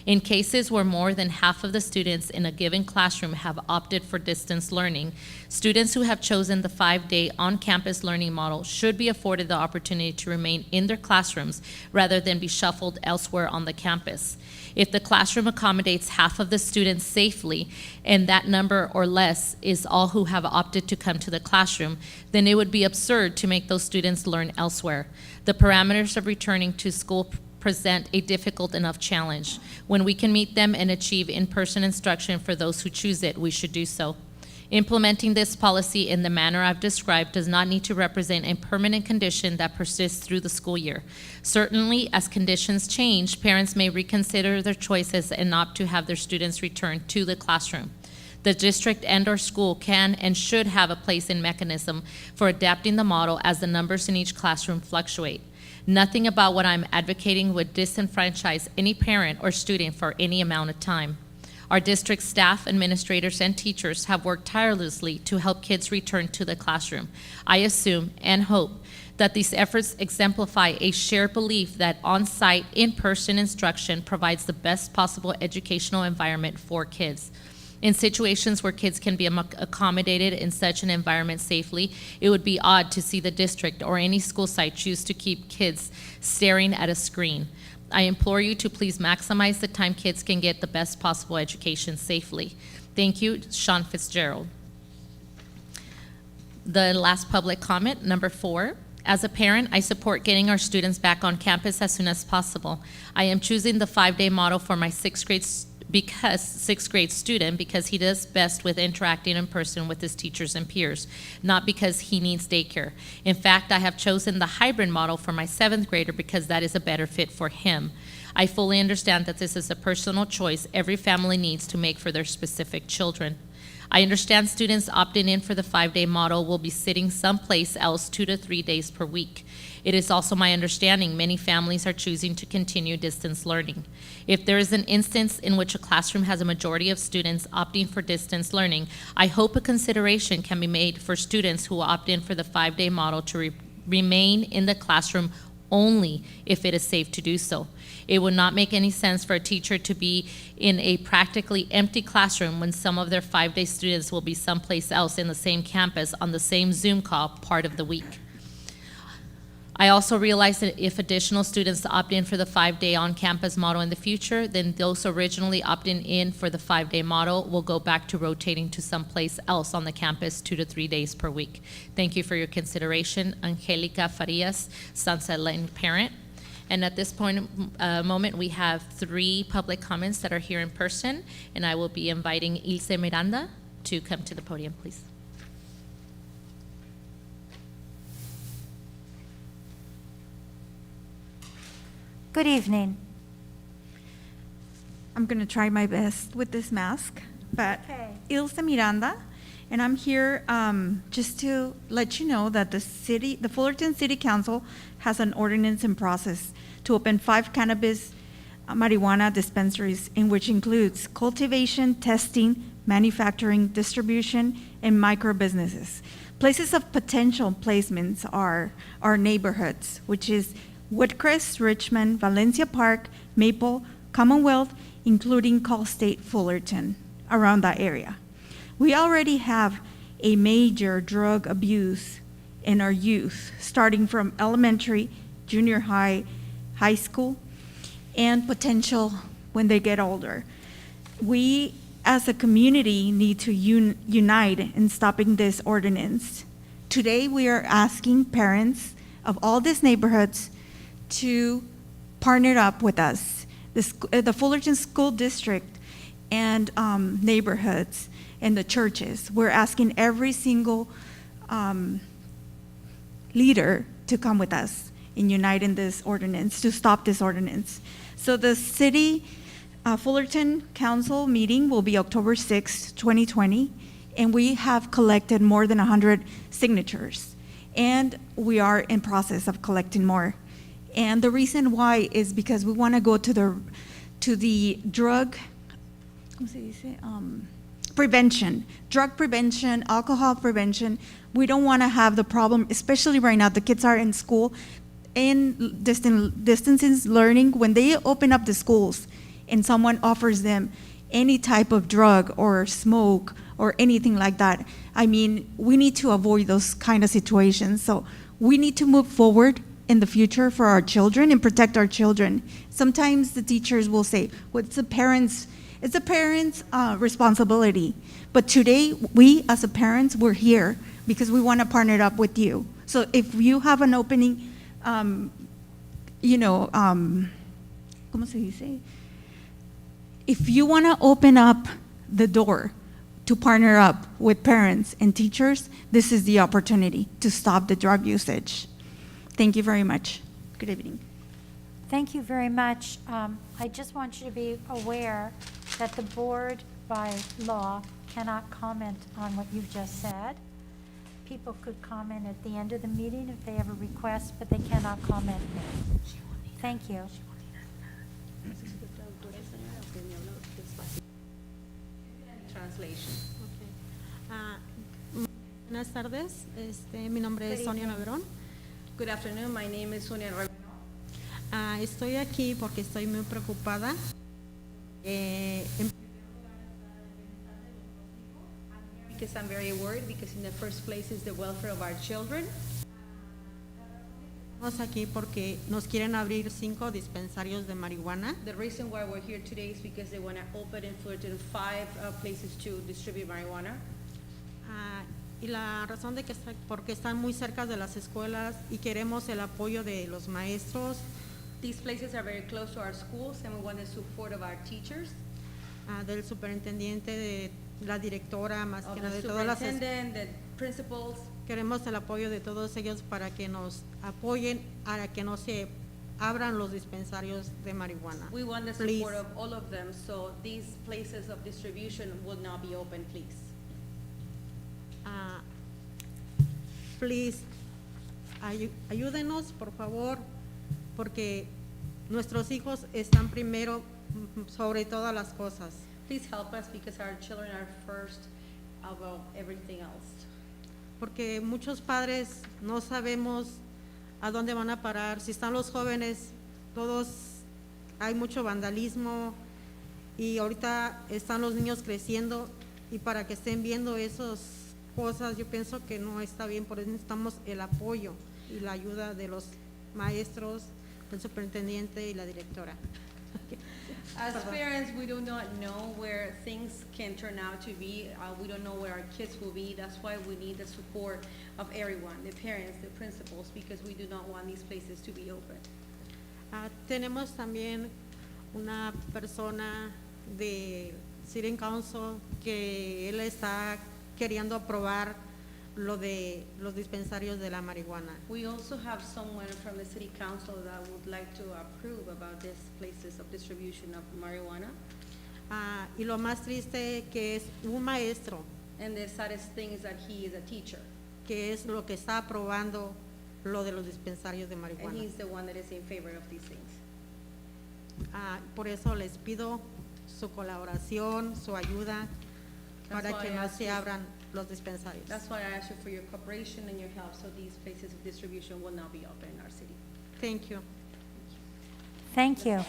L: In cases where more than half of the students in a given classroom have opted for distance learning, students who have chosen the 5-day on-campus learning model should be afforded the opportunity to remain in their classrooms rather than be shuffled elsewhere on the campus. If the classroom accommodates half of the students safely, and that number or less is all who have opted to come to the classroom, then it would be absurd to make those students learn elsewhere. The parameters of returning to school present a difficult enough challenge. When we can meet them and achieve in-person instruction for those who choose it, we should do so. Implementing this policy in the manner I've described does not need to represent a permanent condition that persists through the school year. Certainly, as conditions change, parents may reconsider their choices and opt to have their students return to the classroom. The district and/or school can and should have a place and mechanism for adapting the model as the numbers in each classroom fluctuate. Nothing about what I'm advocating would disenfranchise any parent or student for any amount of time. Our district staff, administrators, and teachers have worked tirelessly to help kids return to the classroom. I assume and hope that these efforts exemplify a shared belief that on-site, in-person instruction provides the best possible educational environment for kids. In situations where kids can be accommodated in such an environment safely, it would be odd to see the district or any school site choose to keep kids staring at a screen. I implore you to please maximize the time kids can get the best possible education safely. Thank you, Sean Fitzgerald. The last public comment, number 4. As a parent, I support getting our students back on campus as soon as possible. I am choosing the 5-day model for my 6th grade student because he does best with interacting in person with his teachers and peers, not because he needs daycare. In fact, I have chosen the hybrid model for my 7th grader because that is a better fit for him. I fully understand that this is a personal choice every family needs to make for their specific children. I understand students opting in for the 5-day model will be sitting someplace else 2 to 3 days per week. It is also my understanding many families are choosing to continue distance learning. If there is an instance in which a classroom has a majority of students opting for distance learning, I hope a consideration can be made for students who opt in for the 5-day model to remain in the classroom only if it is safe to do so. It would not make any sense for a teacher to be in a practically empty classroom when some of their 5-day students will be someplace else in the same campus on the same Zoom call part of the week. I also realize that if additional students opt in for the 5-day on-campus model in the future, then those originally opting in for the 5-day model will go back to rotating to someplace else on the campus 2 to 3 days per week. Thank you for your consideration. Angelica Farias, Sunset Lane parent. And at this moment, we have 3 public comments that are here in person, and I will be inviting Ilse Miranda to come to the podium, please.
M: Good evening. I'm going to try my best with this mask, but
C: Okay.
M: Ilse Miranda, and I'm here just to let you know that the Fullerton City Council has an ordinance in process to open 5 cannabis marijuana dispensaries, in which includes cultivation, testing, manufacturing, distribution, and micro businesses. Places of potential placements are our neighborhoods, which is Woodcrest, Richmond, Valencia Park, Maple, Commonwealth, including Cal State Fullerton, around that area. We already have a major drug abuse in our youth, starting from elementary, junior high, high school, and potential when they get older. We, as a community, need to unite in stopping this ordinance. Today, we are asking parents of all these neighborhoods to partner up with us, the Fullerton School District and neighborhoods and the churches. We're asking every single leader to come with us in uniting this ordinance, to stop this ordinance. So the city Fullerton Council meeting will be October 6, 2020, and we have collected more than 100 signatures, and we are in process of collecting more. And the reason why is because we want to go to the drug, prevention, drug prevention, alcohol prevention. We don't want to have the problem, especially right now, the kids are in school, in distance learning. When they open up the schools and someone offers them any type of drug or smoke or anything like that, I mean, we need to avoid those kind of situations. So we need to move forward in the future for our children and protect our children. Sometimes the teachers will say, well, it's the parents' responsibility. But today, we as a parents, we're here because we want to partner up with you. So if you have an opening, ¿cómo se dice? If you want to open up the door to partner up with parents and teachers, this is the opportunity to stop the drug usage. Thank you very much. Good evening.
C: Thank you very much. I just want you to be aware that the board, by law, cannot comment on what you've just said. People could comment at the end of the meeting if they have a request, but they cannot comment now. Thank you.
H: Translation. Buenas tardes. Mi nombre es Sonia Navarón.
N: Good afternoon. My name is Sonia Navarón.
H: Estoy aquí porque estoy muy preocupada.
N: Because I'm very worried, because in the first place is the welfare of our children.
H: Estamos aquí porque nos quieren abrir 5 dispensarios de marihuana.
N: The reason why we're here today is because they want to open in Fullerton 5 places to distribute marijuana.
H: Y la razón de que porque están muy cerca de las escuelas y queremos el apoyo de los maestros.
N: These places are very close to our schools, and we want the support of our teachers.
H: Del superintendente, de la directora, más
N: Of
H: que
N: the
H: nada de todas las
N: superintendent, the principals.
H: Queremos el apoyo de todos ellos para que nos apoyen, para que no se abran los dispensarios de marihuana.
N: We want the
H: Please.
N: support of all of them, so these places of distribution will not be open, please.
H: Please, ayúdenos, por favor, porque nuestros hijos están primero sobre todas las cosas.
N: Please help us because our children are first above everything else.
H: Porque muchos padres no sabemos
N: ¿A dónde van a parar? Si están los jóvenes, todos, hay mucho vandalismo y ahorita están los niños creciendo y para que estén viendo esas cosas, yo pienso que no está bien, por eso necesitamos el apoyo y la ayuda de los maestros, del superintendente y la directora. As
O: parents, we do not know where things can turn out to be. We don't know where our kids will be. That's why we need the support of everyone, the parents, the principals, because we do not want these places to be open.
N: Tenemos también una persona de City Council que él está queriendo aprobar lo de los dispensarios de la marihuana.
O: We also have someone from the city council that would like to approve about these places of distribution of marijuana.
N: Y lo más triste que es un maestro
O: And the saddest thing is that he is a teacher.
N: que es lo que está aprobando lo de los dispensarios de
O: And
N: marihuana.
O: he's the one that is in favor of these things.
N: Por eso les pido su colaboración, su ayuda para
O: why
N: que
O: I
N: no
O: ask
N: se
O: you-
N: abran los dispensarios.
O: That's why I ask you for your cooperation and your help so these places of distribution will not be open in our city.
N: Thank you.
C: Thank you.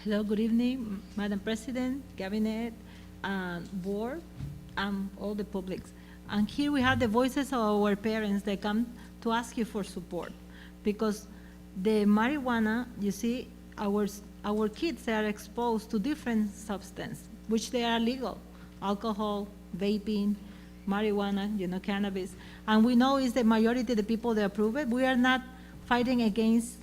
H: Hello, good evening, Madam President, Cabinet, Board, and all the publics. And here we have the voices of our parents that come to ask you for support. Because the marijuana, you see, our kids are exposed to different substances, which they are legal. Alcohol, vaping, marijuana, cannabis. And we know it's the majority of the people that approve it. We are not fighting against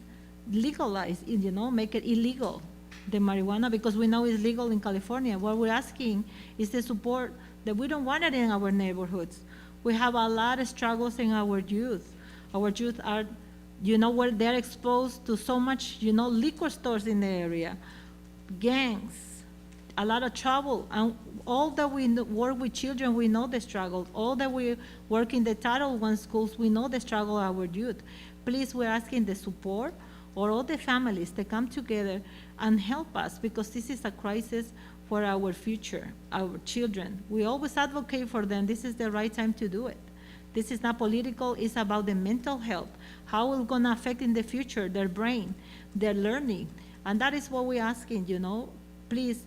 H: legalize it, make it illegal, the marijuana, because we know it's legal in California. What we're asking is the support that we don't want it in our neighborhoods. We have a lot of struggles in our youth. Our youth are, where they're exposed to so much, liquor stores in the area, gangs, a lot of trouble. And all that we work with children, we know the struggle. All that we work in the Title I schools, we know the struggle of our youth. Please, we're asking the support or all the families to come together and help us, because this is a crisis for our future, our children. We always advocate for them. This is the right time to do it. This is not political, it's about the mental health, how it's gonna affect in the future their brain, their learning. And that is what we're asking, Please,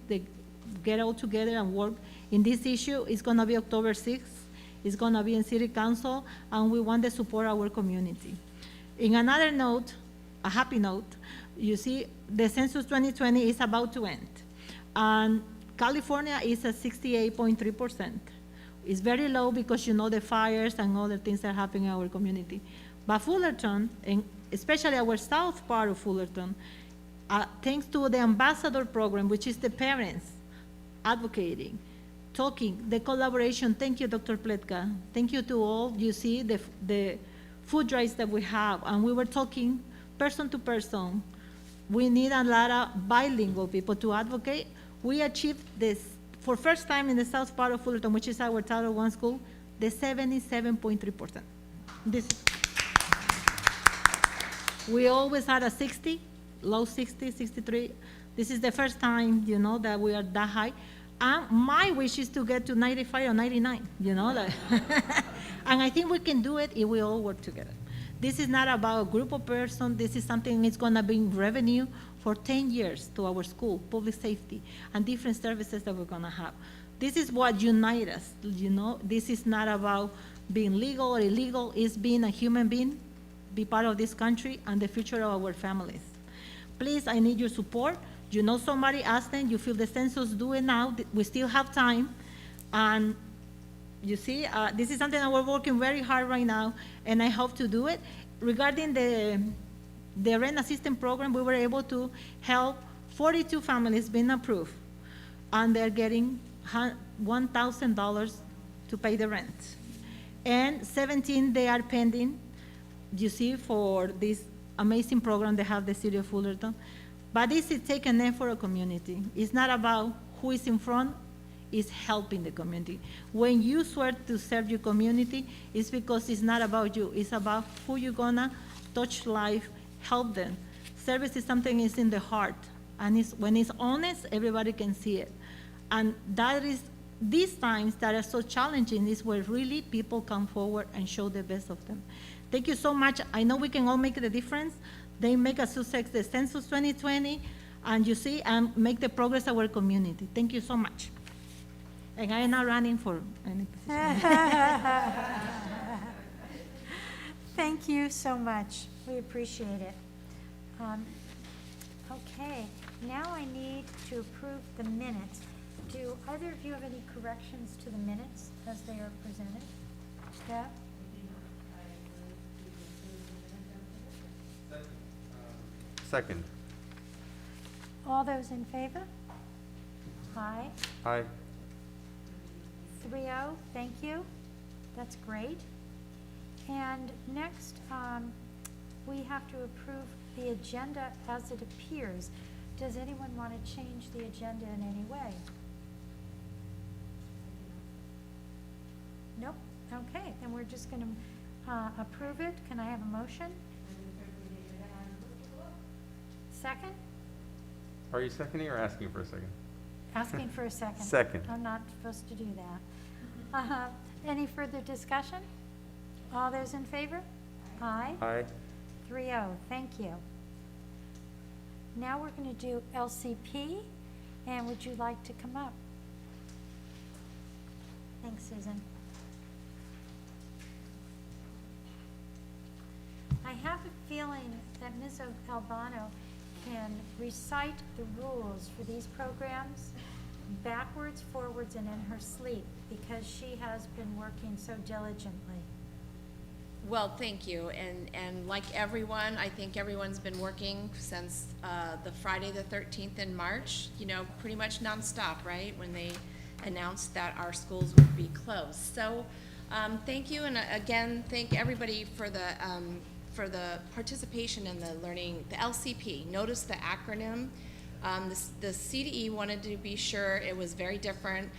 H: get all together and work in this issue. It's gonna be October 6th. It's gonna be in City Council, and we want to support our community. In another note, a happy note, you see, the census 2020 is about to end. And California is at 68.3%. It's very low because the fires and other things that are happening in our community. But Fullerton, and especially our south part of Fullerton, thanks to the ambassador program, which is the parents advocating, talking, the collaboration. Thank you, Dr. Pletka. Thank you to all. You see the food drives that we have, and we were talking person to person. We need a lot of bilingual people to advocate. We achieved this for first time in the south part of Fullerton, which is our Title I school, the 77.3%. We always had a 60, low 60, 63. This is the first time, that we are that high. And my wish is to get to 95 or 99, and I think we can do it if we all work together. This is not about a group of persons. This is something that's going to bring revenue for 10 years to our school, public safety, and different services that we're going to have. This is what unites us, This is not about being legal or illegal. It's being a human being, be part of this country and the future of our families. Please, I need your support. Somebody asked them, you feel the census, do it now. We still have time. And you see, this is something that we're working very hard right now, and I hope to do it. Regarding the rent assistance program, we were able to help 42 families being approved, and they're getting $1,000 to pay the rent. And 17, they are pending, you see, for this amazing program they have the city of Fullerton. But this is taking effort for a community. It's not about who is in front, it's helping the community. When you swear to serve your community, it's because it's not about you. It's about who you're gonna touch life, help them, Service is something is in the heart, and when it's honest, everybody can see it. And that is, these times that are so challenging is where really people come forward and show the best of them. Thank you so much. I know we can all make the difference. They make a success the Census 2020, and you see, and make the progress of our community. Thank you so much. And I am not running for any position.
C: Thank you so much. We appreciate it. Okay, now I need to approve the minutes. Do either of you have any corrections to the minutes as they are presented? Deb?
E: Second.
C: All those in favor? Aye.
E: Aye.
C: 3-0, thank you. That's great. And next, we have to approve the agenda as it appears. Does anyone want to change the agenda in any way? Nope. Okay, then we're just going to approve it. Can I have a motion? Second?
E: Are you seconding or asking for a second?
C: Asking for a second.
E: Second.
C: I'm not supposed to do that. Any further discussion? All those in favor? Aye.
E: Aye.
C: 3-0, thank you. Now we're going to do LCP, and would you like to come up? Thanks, Susan. I have a feeling that Ms. Albano can recite the rules for these programs backwards, forwards, and in her sleep, because she has been working so diligently.
P: Well, thank you, and like everyone, I think everyone's been working since the Friday the 13th in March, you know, pretty much nonstop, right, when they announced that our schools would be closed. So thank you, and again, thank everybody for the participation in the learning, the LCP. Notice the acronym. The CDE wanted to be sure it was very different.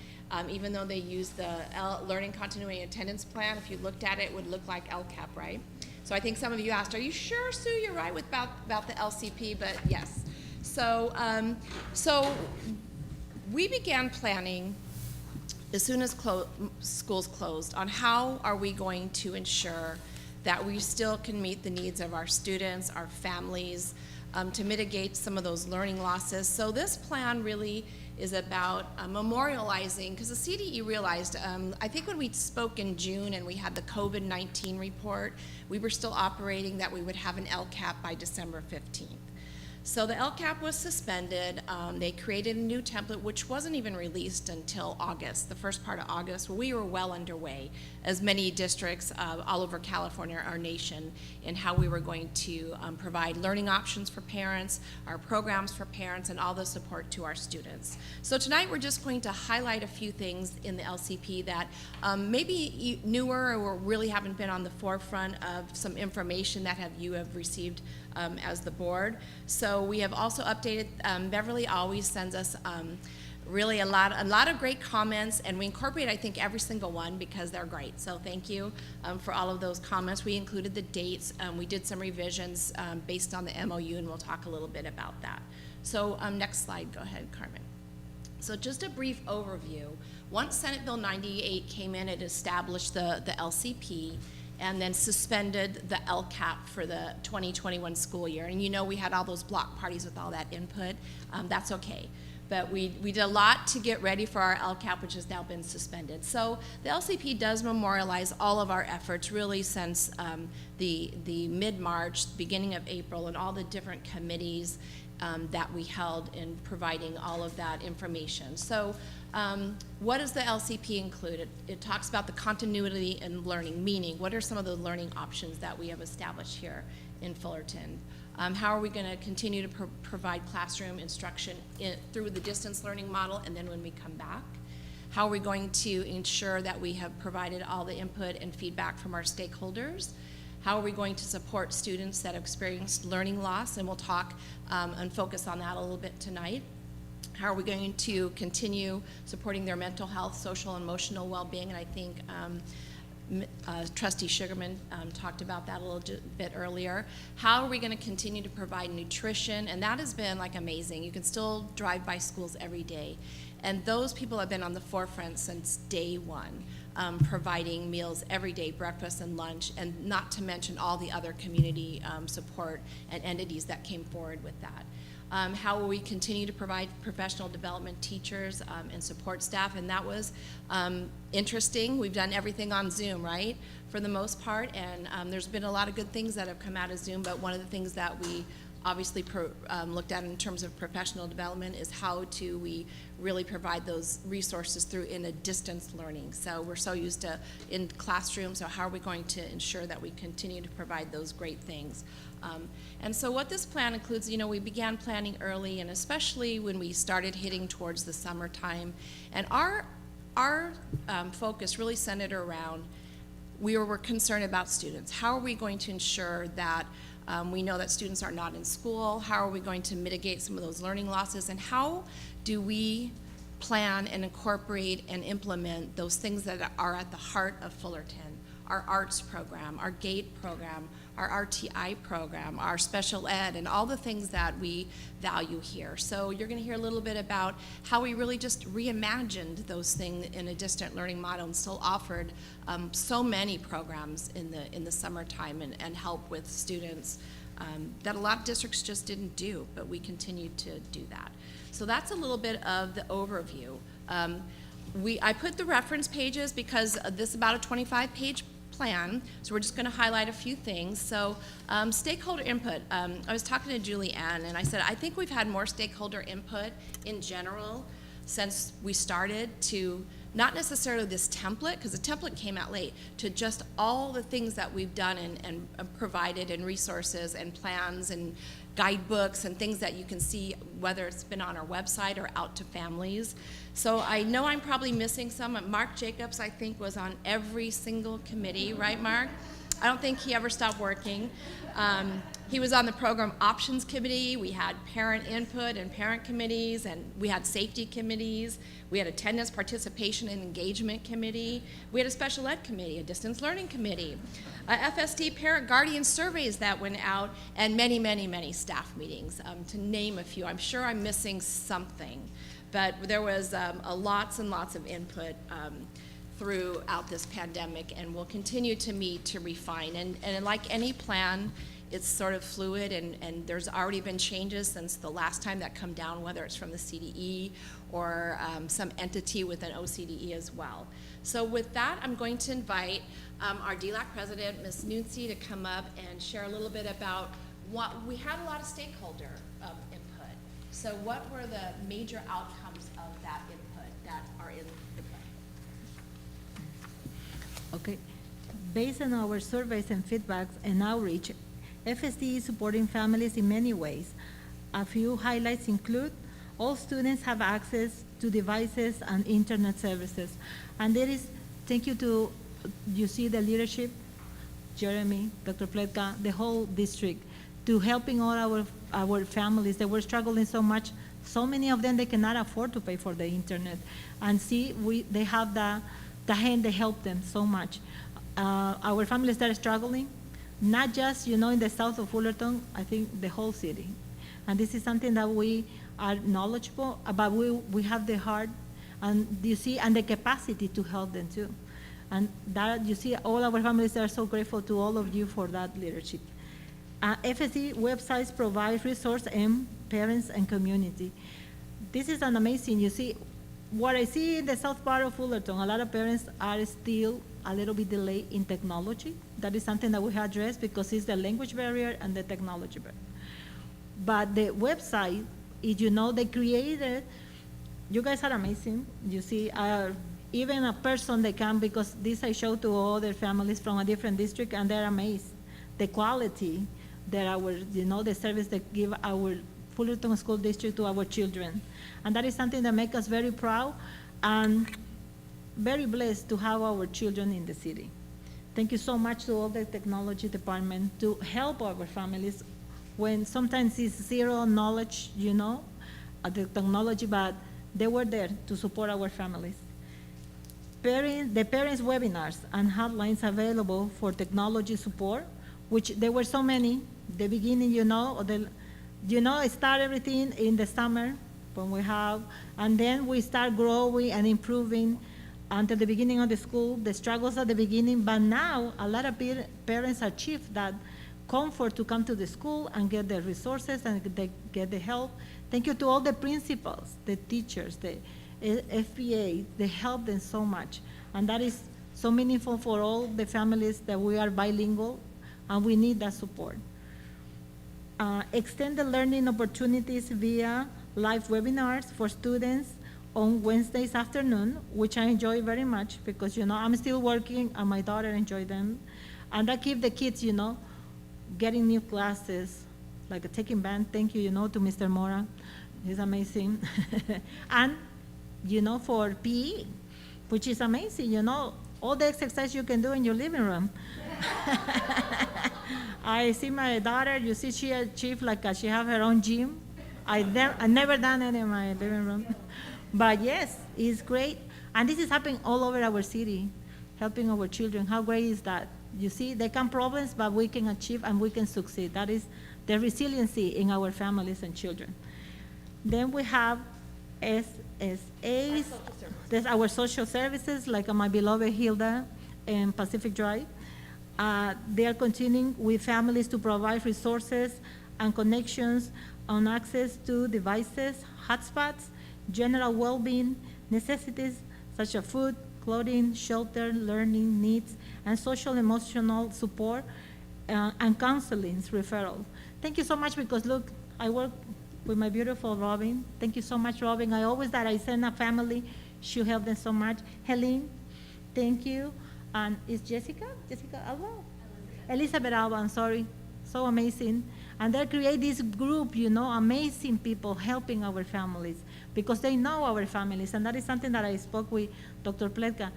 P: Even though they used the Learning Continuity Attendance Plan, if you looked at it, it would look like LCAP, right? So I think some of you asked, are you sure, Sue, you're right about the LCP? But yes. So, so we began planning as soon as schools closed on how are we going to ensure that we still can meet the needs of our students, our families, to mitigate some of those learning losses. So this plan really is about memorializing, because the CDE realized, I think when we spoke in June and we had the COVID-19 report, we were still operating that we would have an LCAP by December 15th. So the LCAP was suspended. They created a new template, which wasn't even released until August, the first part of August, where we were well underway, as many districts all over California, our nation, in how we were going to provide learning options for parents, our programs for parents, and all the support to our students. So tonight we're just going to highlight a few things in the LCP that maybe newer or really haven't been on the forefront of some information that you have received as the board. So we have also updated, Beverly always sends us really a lot of great comments, and we incorporate, I think, every single one because they're great. So thank you for all of those comments. We included the dates. We did some revisions based on the MOU, and we'll talk a little bit about that. So next slide, go ahead, Carmen. So just a brief overview. Once Senate Bill 98 came in, it established the LCP, and then suspended the LCAP for the 2021 school year. And you know we had all those block parties with all that input. That's okay. But we did a lot to get ready for our LCAP, which has now been suspended. So the LCP does memorialize all of our efforts really since the mid-March, beginning of April, and all the different committees that we held in providing all of that information. So what does the LCP include? It talks about the continuity in learning, meaning what are some of the learning options that we have established here in Fullerton? How are we going to continue to provide classroom instruction through the distance learning model and then when we come back? How are we going to ensure that we have provided all the input and feedback from our stakeholders? How are we going to support students that have experienced learning loss? And we'll talk and focus on that a little bit tonight. How are we going to continue supporting their mental health, social, and emotional well-being? And I think Trustee Sugarman talked about that a little bit earlier. How are we going to continue to provide nutrition? And that has been like amazing. You can still drive by schools every day. And those people have been on the forefront since day one, providing meals every day, breakfast and lunch, and not to mention all the other community support and entities that came forward with that. How will we continue to provide professional development teachers and support staff? And that was interesting. We've done everything on Zoom, right, for the most part, and there's been a lot of good things that have come out of Zoom, but one of the things that we obviously looked at in terms of professional development is how do we really provide those resources through in a distance learning. So we're so used to in classrooms, so how are we going to ensure that we continue to provide those great things? And so what this plan includes, you know, we began planning early, and especially when we started hitting towards the summertime. And our focus really centered around, we were concerned about students. How are we going to ensure that we know that students are not in school? How are we going to mitigate some of those learning losses? And how do we plan and incorporate and implement those things that are at the heart of Fullerton? Our arts program, our GATE program, our RTI program, our special ed, and all the things that we value here. So you're going to hear a little bit about how we really just reimagined those things in a distant learning model and still offered so many programs in the summertime and help with students that a lot of districts just didn't do, but we continued to do that. So that's a little bit of the overview. I put the reference pages because this is about a 25-page plan, so we're just going to highlight a few things. So stakeholder input. I was talking to Julie Ann, and I said, I think we've had more stakeholder input in general since we started to not necessarily this template, because the template came out late, to just all the things that we've done and provided and resources and plans and guidebooks and things that you can see, whether it's been on our website or out to families. So I know I'm probably missing some. Mark Jacobs, I think, was on every single committee, right, Mark? I don't think he ever stopped working. He was on the program options committee. We had parent input and parent committees, and we had safety committees. We had attendance, participation, and engagement committee. We had a special ed committee, a distance learning committee, FSD parent guardian surveys that went out, and many, many, many staff meetings, to name a few. I'm sure I'm missing something, but there was lots and lots of input throughout this pandemic, and we'll continue to meet to refine. And like any plan, it's sort of fluid, and there's already been changes since the last time that come down, whether it's from the CDE or some entity within OCDE as well. So with that, I'm going to invite our DLAC president, Ms. Nunzi, to come up and share a little bit about what we had a lot of stakeholder input. So what were the major outcomes of that input that are in the plan?
H: Okay. Based on our surveys and feedbacks and outreach, FSD is supporting families in many ways. A few highlights include all students have access to devices and internet services. And there is, thank you to, you see the leadership, Jeremy, Dr. Pletka, the whole district, to helping all our families that were struggling so much. So many of them, they cannot afford to pay for the internet. And see, they have the hand, they help them so much. Our families that are struggling, not just, in the south of Fullerton, I think the whole city. And this is something that we are knowledgeable about. We have the heart, and you see, and the capacity to help them too. And that, you see, all our families are so grateful to all of you for that leadership. FSD websites provide resource and parents and community. This is an amazing, you see, what I see in the south part of Fullerton, a lot of parents are still a little bit delayed in technology. That is something that we have addressed because it's the language barrier and the technology barrier. But the website, they created, you guys are amazing. You see, even a person they come, because this I show to other families from a different district, and they're amazed. The quality that our, the service that give our Fullerton School District to our children. And that is something that makes us very proud and very blessed to have our children in the city. Thank you so much to all the technology department to help our families when sometimes it's zero knowledge, the technology, but they were there to support our families. the parents' webinars and hotlines available for technology support, which there were so many. The beginning, start everything in the summer when we have, and then we start growing and improving until the beginning of the school. The struggles at the beginning, but now a lot of parents achieve that comfort to come to the school and get the resources and they get the help. Thank you to all the principals, the teachers, the FPA. They help them so much, and that is so meaningful for all the families that we are bilingual, and we need that support. Extend the learning opportunities via live webinars for students on Wednesdays afternoon, which I enjoy very much because, I'm still working and my daughter enjoy them. And I keep the kids, getting new classes, like taking band. Thank you, to Mr. Mora. He's amazing. And, for PE, which is amazing, all the exercise you can do in your living room. I see my daughter, she achieved she have her own gym. I never done it in my living room. But yes, it's great. And this is happening all over our city, helping our children. How great is that? You see, they come problems, but we can achieve and we can succeed. That is the resiliency in our families and children. Then we have SSAs, there's our social services, like my beloved Hilda and Pacific Drive. They are continuing with families to provide resources and connections on access to devices, hotspots, general well-being necessities such as food, clothing, shelter, learning needs, and social emotional support and counseling referral. Thank you so much because look, I work with my beautiful Robin. Thank you so much, Robin. I send a family, she helped them so much. Helene, thank you. And is Jessica Alba? Elizabeth Alba, I'm sorry. So amazing. And they create this group, amazing people helping our families because they know our families. And that is something that I spoke with Dr. Pletka.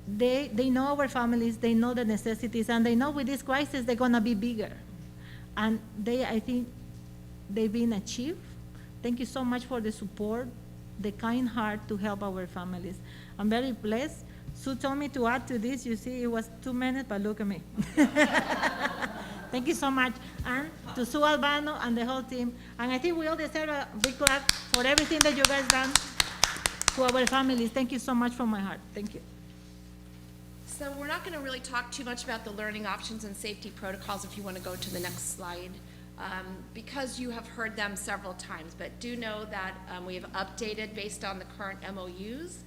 H: They know our families, they know the necessities, and they know with this crisis they're going to be bigger. And I think they've been achieved. Thank you so much for the support, the kind heart to help our families. I'm very blessed. Sue told me to add to this. You see, it was 2 minutes, but look at me. Thank you so much. And to Sue Albano and the whole team. And I think we all deserve a big clap for everything that you guys done to our families. Thank you so much from my heart. Thank you.
P: So we're not going to really talk too much about the learning options and safety protocols if you want to go to the next slide, because you have heard them several times. But do know that we have updated based on the current MOUs.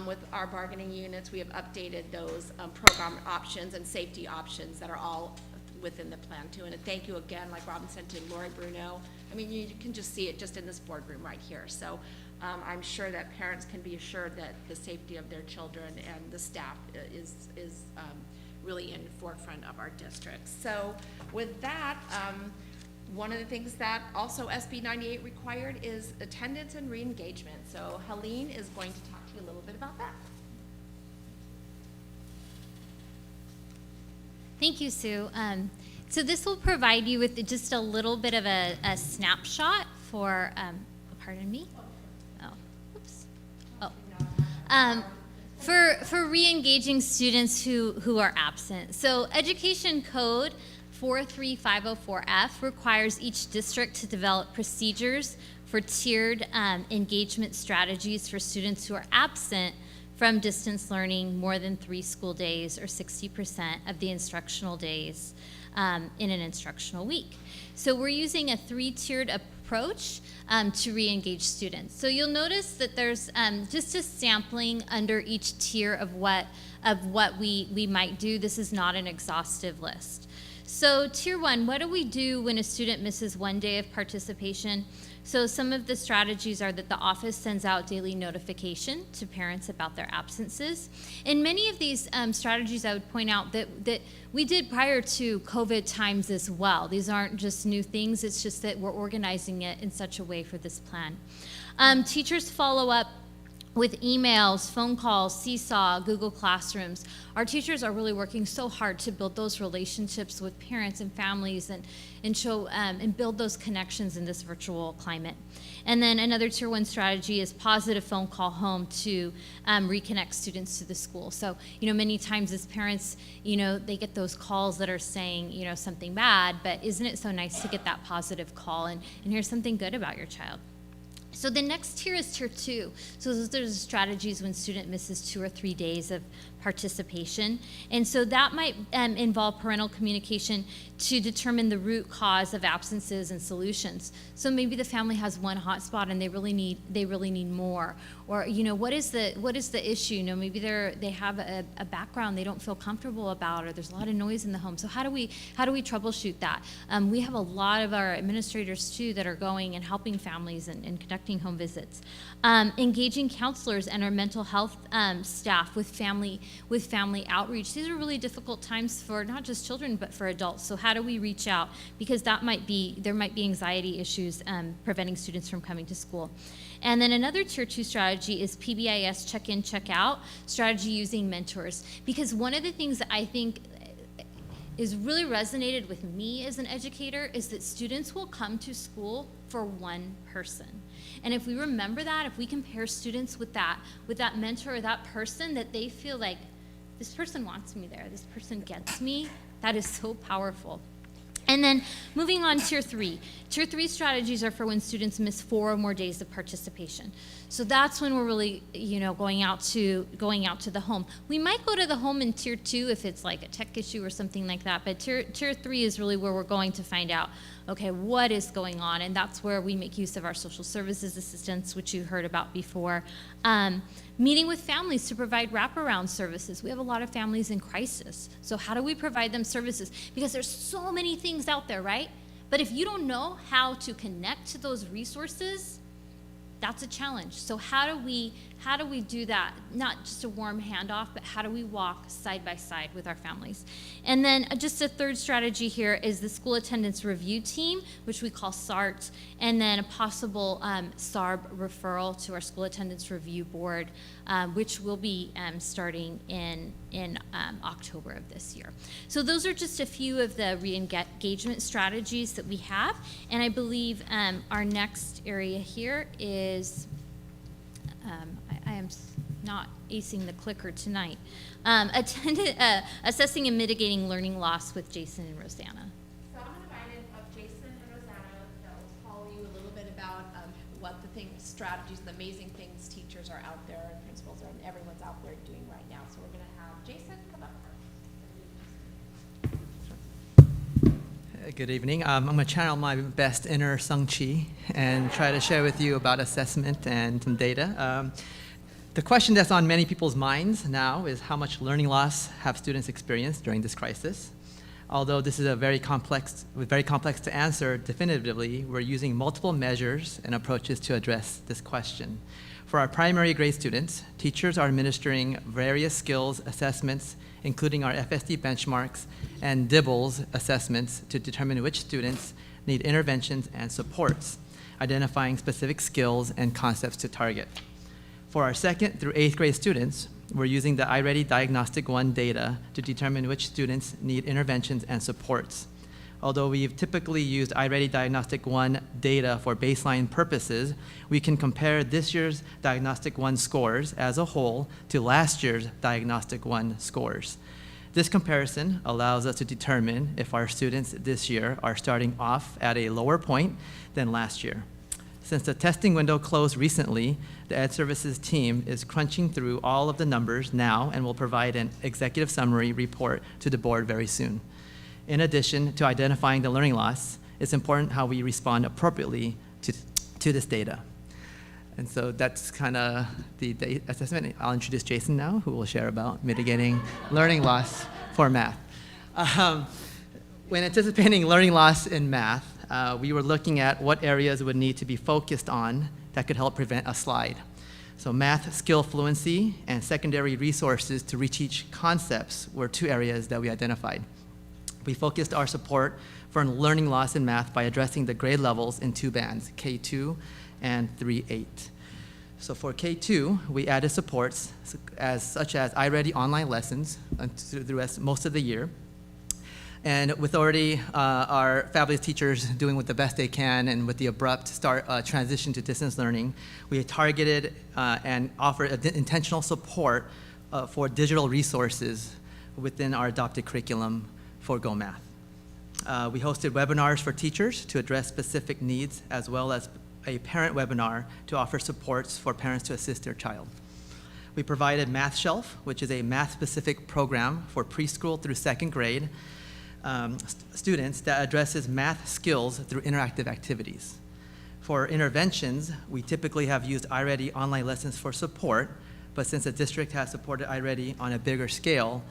P: With our bargaining units, we have updated those program options and safety options that are all within the plan too. And a thank you again, like Robin said, to Lori Bruno. I mean, you can just see it just in this boardroom right here. So I'm sure that parents can be assured that the safety of their children and the staff is really in the forefront of our district. So with that, one of the things that also SB 98 required is attendance and re-engagement. So Helene is going to talk to you a little bit about that.
Q: Thank you, Sue. So this will provide you with just a little bit of a snapshot for, pardon me? Oh, oops. Oh. For re-engaging students who are absent. So Education Code 43504F requires each district to develop procedures for tiered engagement strategies for students who are absent from distance learning more than 3 school days or 60% of the instructional days in an instructional week. So we're using a 3-tiered approach to re-engage students. So you'll notice that there's just a sampling under each tier of what we might do. This is not an exhaustive list. So tier 1, what do we do when a student misses 1 day of participation? So some of the strategies are that the office sends out daily notification to parents about their absences. And many of these strategies I would point out that we did prior to COVID times as well. These aren't just new things, it's just that we're organizing it in such a way for this plan. Teachers follow up with emails, phone calls, Seesaw, Google Classrooms. Our teachers are really working so hard to build those relationships with parents and families and show and build those connections in this virtual climate. And then another Tier 1 strategy is positive phone call home to reconnect students to the school. So, many times as parents, they get those calls that are saying, something bad, but isn't it so nice to get that positive call and hear something good about your child? So the next tier is Tier 2. So those are the strategies when student misses 2 or 3 days of participation. And so that might involve parental communication to determine the root cause of absences and solutions. So maybe the family has one hotspot and they really need more. Or what is the issue? Maybe they have a background they don't feel comfortable about, or there's a lot of noise in the home. So how do we troubleshoot that? We have a lot of our administrators too that are going and helping families and conducting home visits. Engaging counselors and our mental health staff with family outreach. These are really difficult times for not just children but for adults. So how do we reach out? Because there might be anxiety issues preventing students from coming to school. And then another Tier 2 strategy is PBIS check-in, check-out strategy using mentors. Because one of the things that I think is really resonated with me as an educator is that students will come to school for one person. And if we remember that, if we compare students with that mentor or that person, that they feel like this person wants me there, this person gets me, that is so powerful. And then moving on, Tier 3. Tier 3 strategies are for when students miss 4 or more days of participation. So that's when we're really, going out to the home. We might go to the home in Tier 2 if it's like a tech issue or something like that, but Tier 3 is really where we're going to find out, okay, what is going on? And that's where we make use of our social services assistants, which you heard about before. Meeting with families to provide wraparound services. We have a lot of families in crisis. So how do we provide them services? Because there's so many things out there, right? But if you don't know how to connect to those resources, that's a challenge. So how do we do that? Not just a warm handoff, but how do we walk side by side with our families? And then just a third strategy here is the school attendance review team, which we call SART, and then a possible SARB referral to our school attendance review board, which will be starting in October of this year. So those are just a few of the re-engagement strategies that we have. And I believe our next area here is, I am not acing the clicker tonight, assessing and mitigating learning loss with Jason and Rosanna.
P: So I'm invited of Jason and Rosanna that will tell you a little bit about what the strategies, the amazing things teachers are out there and principals and everyone's out there doing right now. So we're going to have Jason come up first.
R: Good evening. I'm going to channel my best inner Sung Chi and try to share with you about assessment and some data. The question that's on many people's minds now is how much learning loss have students experienced during this crisis? Although this is very complex to answer definitively, we're using multiple measures and approaches to address this question. For our primary grade students, teachers are administering various skills assessments, including our FSD benchmarks and DIBELS assessments to determine which students need interventions and supports, identifying specific skills and concepts to target. For our 2nd through 8th grade students, we're using the iReady Diagnostic 1 data to determine which students need interventions and supports. Although we've typically used iReady Diagnostic 1 data for baseline purposes, we can compare this year's Diagnostic 1 scores as a whole to last year's Diagnostic 1 scores. This comparison allows us to determine if our students this year are starting off at a lower point than last year. Since the testing window closed recently, the Ed Services team is crunching through all of the numbers now and will provide an executive summary report to the board very soon. In addition to identifying the learning loss, it's important how we respond appropriately to this data. And so that's kind of the assessment. I'll introduce Jason now, who will share about mitigating learning loss for math. When anticipating learning loss in math, we were looking at what areas would need to be focused on that could help prevent a slide. So math skill fluency and secondary resources to reach each concepts were 2 areas that we identified. We focused our support for learning loss in math by addressing the grade levels in 2 bands, K2 and 3-8. So for K2, we added supports such as iReady online lessons through the rest, most of the year. And with already our fabulous teachers doing what the best they can and with the abrupt transition to distance learning, we targeted and offered intentional support for digital resources within our adopted curriculum for Go Math. We hosted webinars for teachers to address specific needs, as well as a parent webinar to offer supports for parents to assist their child. We provided Math Shelf, which is a math-specific program for preschool through second grade students that addresses math skills through interactive activities. For interventions, we typically have used iReady online lessons for support, but since the district has supported iReady on a bigger scale,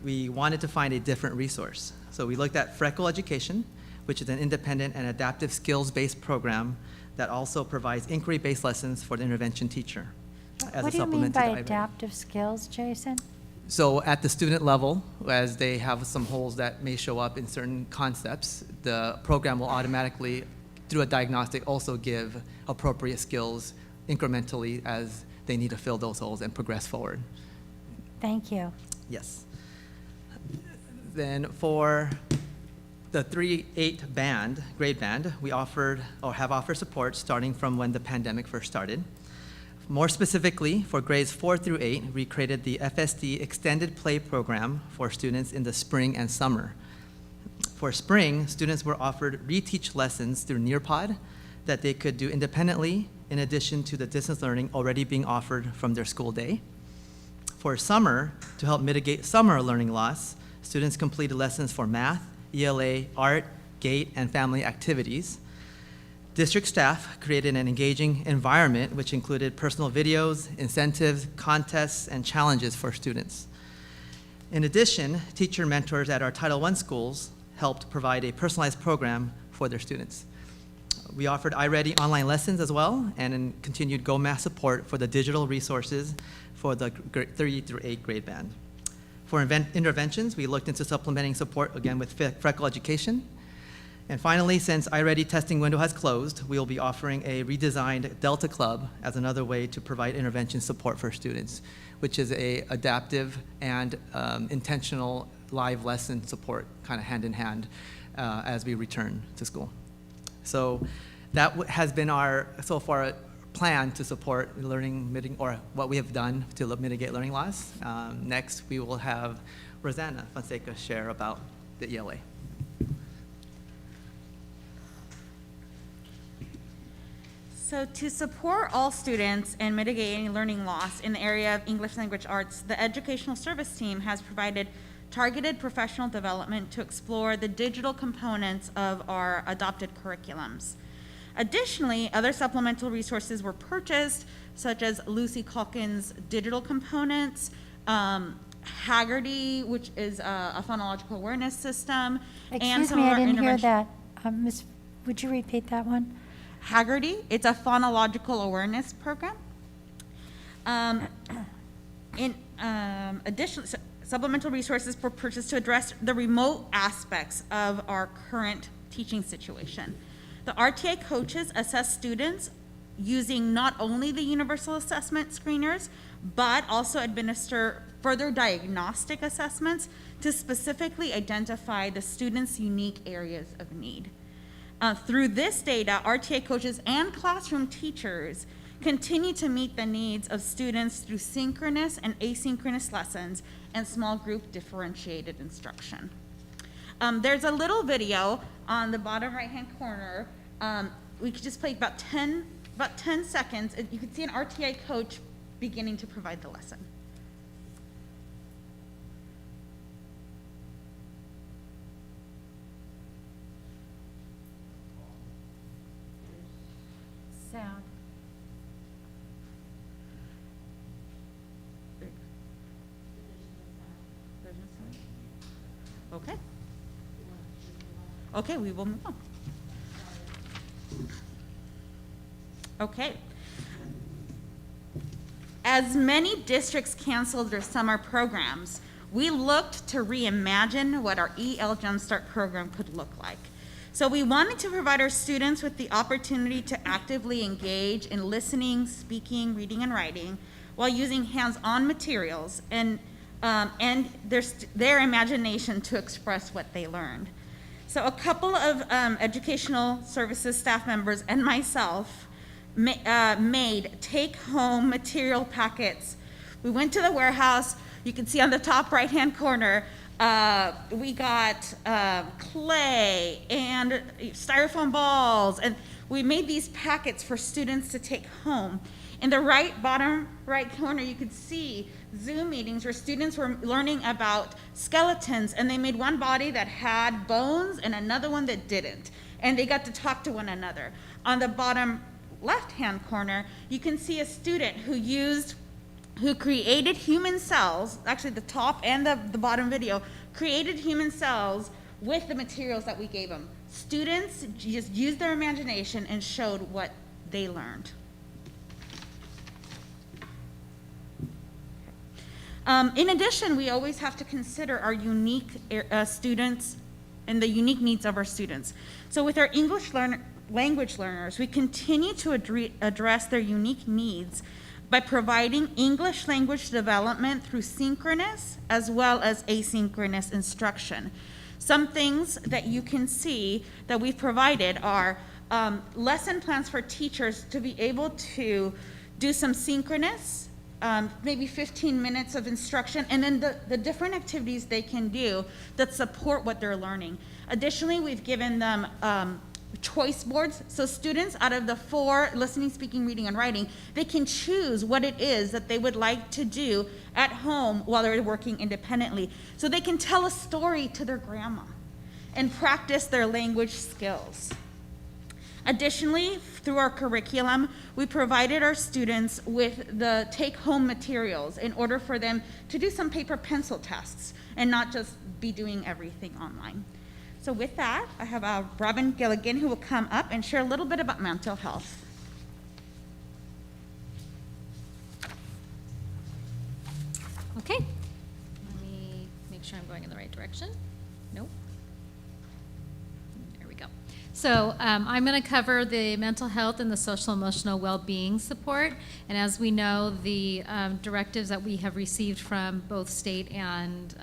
R: we wanted to find a different resource. So we looked at Freckle Education, which is an independent and adaptive skills-based program that also provides inquiry-based lessons for the intervention teacher as
C: What
R: a
C: do you mean
R: supplement to
C: by
R: the iReady.
C: adaptive skills, Jason?
R: So at the student level, as they have some holes that may show up in certain concepts, the program will automatically, through a diagnostic, also give appropriate skills incrementally as they need to fill those holes and progress forward.
C: Thank you.
R: Yes. Then for the 3-8 band, grade band, we offered or have offered support starting from when the pandemic first started. More specifically, for grades 4 through 8, we created the FSD Extended Play program for students in the spring and summer. For spring, students were offered reteach lessons through Nearpod that they could do independently, in addition to the distance learning already being offered from their school day. For summer, to help mitigate summer learning loss, students completed lessons for math, ELA, art, GATE, and family activities. District staff created an engaging environment which included personal videos, incentives, contests, and challenges for students. In addition, teacher mentors at our Title I schools helped provide a personalized program for their students. We offered iReady online lessons as well, and continued Go Math support for the digital resources for the 3 through 8 grade band. For interventions, we looked into supplementing support again with Freckle Education. And finally, since iReady testing window has closed, we will be offering a redesigned Delta Club as another way to provide intervention support for students, which is a adaptive and intentional live lesson support, kind of hand in hand, as we return to school. So that has been our, so far, plan to support learning, or what we have done to mitigate learning loss. Next, we will have Rosanna Fonseca share about the ELA.
M: So to support all students and mitigate any learning loss in the area of English language arts, the Educational Service Team has provided targeted professional development to explore the digital components of our adopted curriculums. Additionally, other supplemental resources were purchased, such as Lucy Calkins' digital components, Haggerty, which is a phonological awareness system, and
C: Excuse
M: some
C: me,
M: of
C: I
M: our
C: didn't hear
M: intervention.
C: that. Miss, would you repeat that one?
M: Haggerty, it's a phonological awareness program. In addition, supplemental resources were purchased to address the remote aspects of our current teaching situation. The RTA coaches assess students using not only the universal assessment screeners, but also administer further diagnostic assessments to specifically identify the students' unique areas of need. Through this data, RTA coaches and classroom teachers continue to meet the needs of students through synchronous and asynchronous lessons and small group differentiated instruction. There's a little video on the bottom right-hand corner. We could just play about 10 seconds. You can see an RTA coach beginning to provide the lesson.
C: Sound.
M: Okay. Okay, we will move on. Okay. As many districts canceled their summer programs, we looked to reimagine what our EL Jumpstart program could look like.
S: So we wanted to provide our students with the opportunity to actively engage in listening, speaking, reading, and writing while using hands-on materials and their imagination to express what they learned. So a couple of educational services staff members and myself made take-home material packets. We went to the warehouse. You can see on the top right-hand corner, we got clay and styrofoam balls, and we made these packets for students to take home. In the bottom right corner, you could see Zoom meetings where students were learning about skeletons, and they made one body that had bones and another one that didn't, and they got to talk to one another. On the bottom left-hand corner, you can see a student who created human cells, actually the top and the bottom video, created human cells with the materials that we gave them. Students just used their imagination and showed what they learned. In addition, we always have to consider our unique students and the unique needs of our students. So with our English language learners, we continue to address their unique needs by providing English language development through synchronous as well as asynchronous instruction. Some things that you can see that we've provided are lesson plans for teachers to be able to do some synchronous, maybe 15 minutes of instruction, and then the different activities they can do that support what they're learning. Additionally, we've given them choice boards, so students out of the 4, listening, speaking, reading, and writing, they can choose what it is that they would like to do at home while they're working independently. So they can tell a story to their grandma and practice their language skills. Additionally, through our curriculum, we provided our students with the take-home materials in order for them to do some paper pencil tests and not just be doing everything online. So with that, I have Robin Gilligan who will come up and share a little bit about mental health.
K: Okay, let me make sure I'm going in the right direction. Nope. There we go. So I'm going to cover the mental health and the social emotional well-being support. And as we know, the directives that we have received from both state and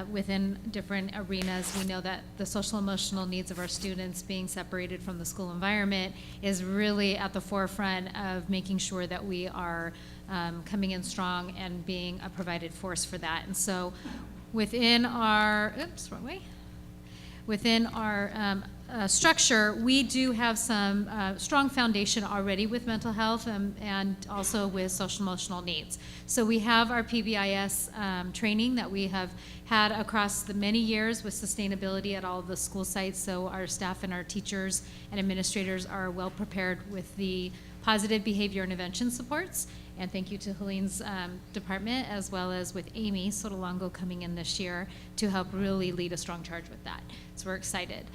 K: within different arenas, we know that the social emotional needs of our students being separated from the school environment is really at the forefront of making sure that we are coming in strong and being a provided force for that. And so within our, within our structure, we do have some strong foundation already with mental health and also with social emotional needs. So we have our PBIS training that we have had across the many years with sustainability at all of the school sites. So our staff and our teachers and administrators are well prepared with the positive behavior intervention supports. And thank you to Helene's department, as well as with Amy Sotolongo coming in this year to help really lead a strong charge with that. So we're excited.